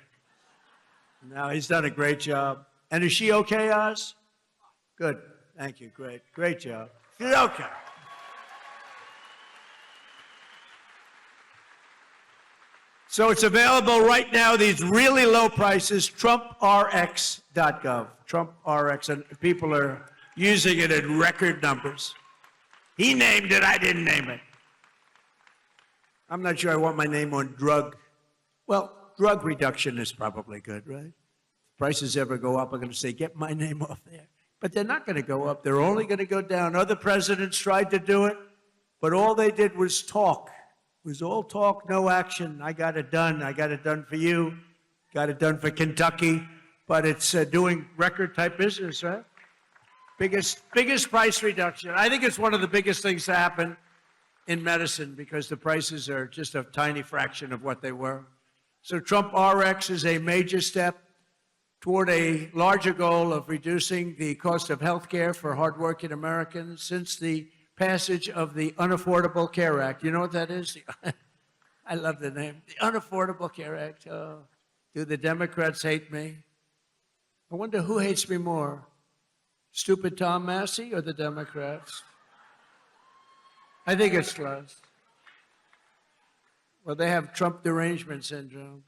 No, he's done a great job. And is she okay, Oz? Good. Thank you. Great. Great job. She's okay. So it's available right now, these really low prices, TrumpRx.gov. TrumpRx, and people are using it in record numbers. He named it, I didn't name it. I'm not sure I want my name on drug. Well, drug reduction is probably good, right? If prices ever go up, I'm going to say, get my name off there. But they're not going to go up. They're only going to go down. Other presidents tried to do it, but all they did was talk. It was all talk, no action. I got it done. I got it done for you. Got it done for Kentucky. But it's doing record-type business, right? Biggest price reduction. I think it's one of the biggest things to happen in medicine because the prices are just a tiny fraction of what they were. So Trump RX is a major step toward a larger goal of reducing the cost of health care for hardworking Americans since the passage of the Unaffordable Care Act. You know what that is? I love the name. The Unaffordable Care Act. Oh, do the Democrats hate me? I wonder who hates me more, stupid Tom Massie or the Democrats? I think it's close. Well, they have Trump derangement syndrome.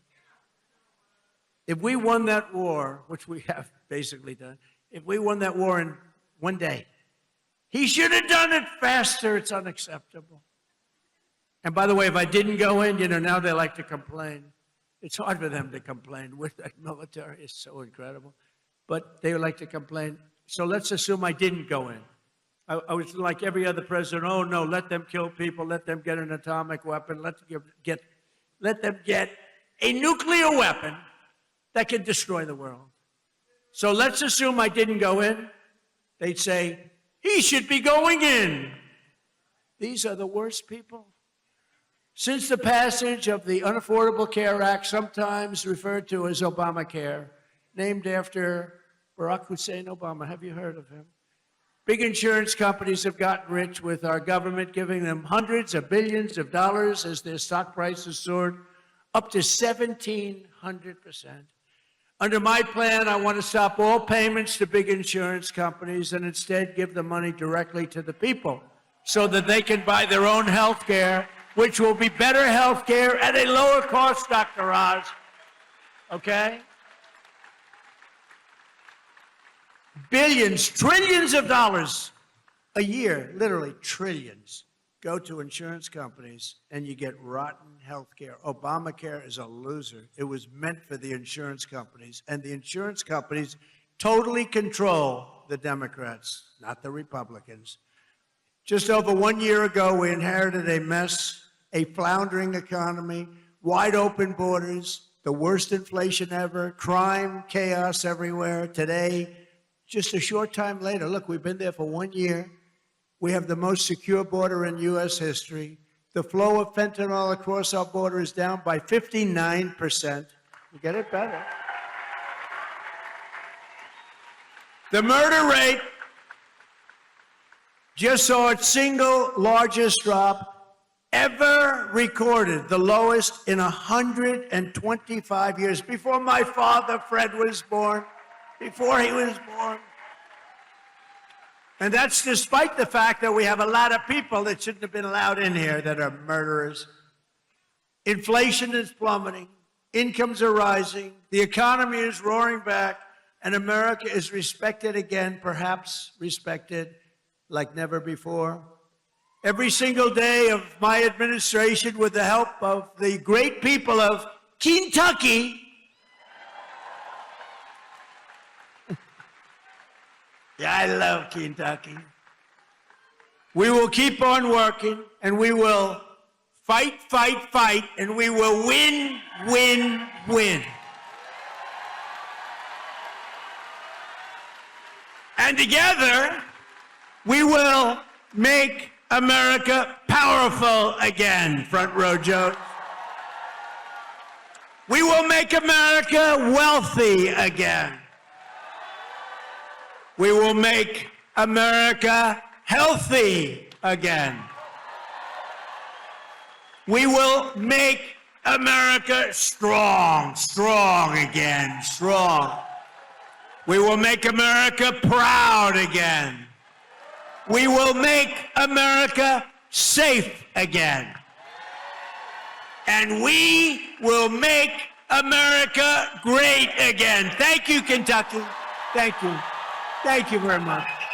If we won that war, which we have basically done, if we won that war in one day, he should have done it faster. It's unacceptable. And by the way, if I didn't go in, now they like to complain. It's hard for them to complain. With that military, it's so incredible. But they like to complain. So let's assume I didn't go in. I was like every other president. Oh no, let them kill people. Let them get an atomic weapon. Let them get a nuclear weapon that can destroy the world. So let's assume I didn't go in. They'd say, he should be going in. These are the worst people. Since the passage of the Unaffordable Care Act, sometimes referred to as Obamacare, named after Barack Hussein Obama. Have you heard of him? Big insurance companies have gotten rich with our government giving them hundreds of billions of dollars as their stock prices soared up to 1,700%. Under my plan, I want to stop all payments to big insurance companies and instead give the money directly to the people so that they can buy their own health care, which will be better health care at a lower cost, Dr. Oz. Okay? Billions, trillions of dollars a year, literally trillions, go to insurance companies and you get rotten health care. Obamacare is a loser. It was meant for the insurance companies, and the insurance companies totally control the Democrats, not the Republicans. Just over 1 year ago, we inherited a mess, a floundering economy, wide open borders, the worst inflation ever, crime, chaos everywhere. Today, just a short time later, look, we've been there for 1 year. We have the most secure border in U.S. history. The flow of fentanyl across our border is down by 59%. We get it better. The murder rate just saw its single largest drop ever recorded, the lowest in 125 years, before my father, Fred, was born, before he was born. And that's despite the fact that we have a lot of people that shouldn't have been allowed in here that are murderers. Inflation is plummeting. Incomes are rising. The economy is roaring back. And America is respected again, perhaps respected like never before. Every single day of my administration, with the help of the great people of Kentucky, yeah, I love Kentucky. We will keep on working, and we will fight, fight, fight, and we will win, win, win. And together, we will make America powerful again, front row Joes. We will make America wealthy again. We will make America healthy again. We will make America strong again, strong. We will make America proud again. We will make America safe again. And we will make America great again. Thank you, Kentucky. Thank you. Thank you very much.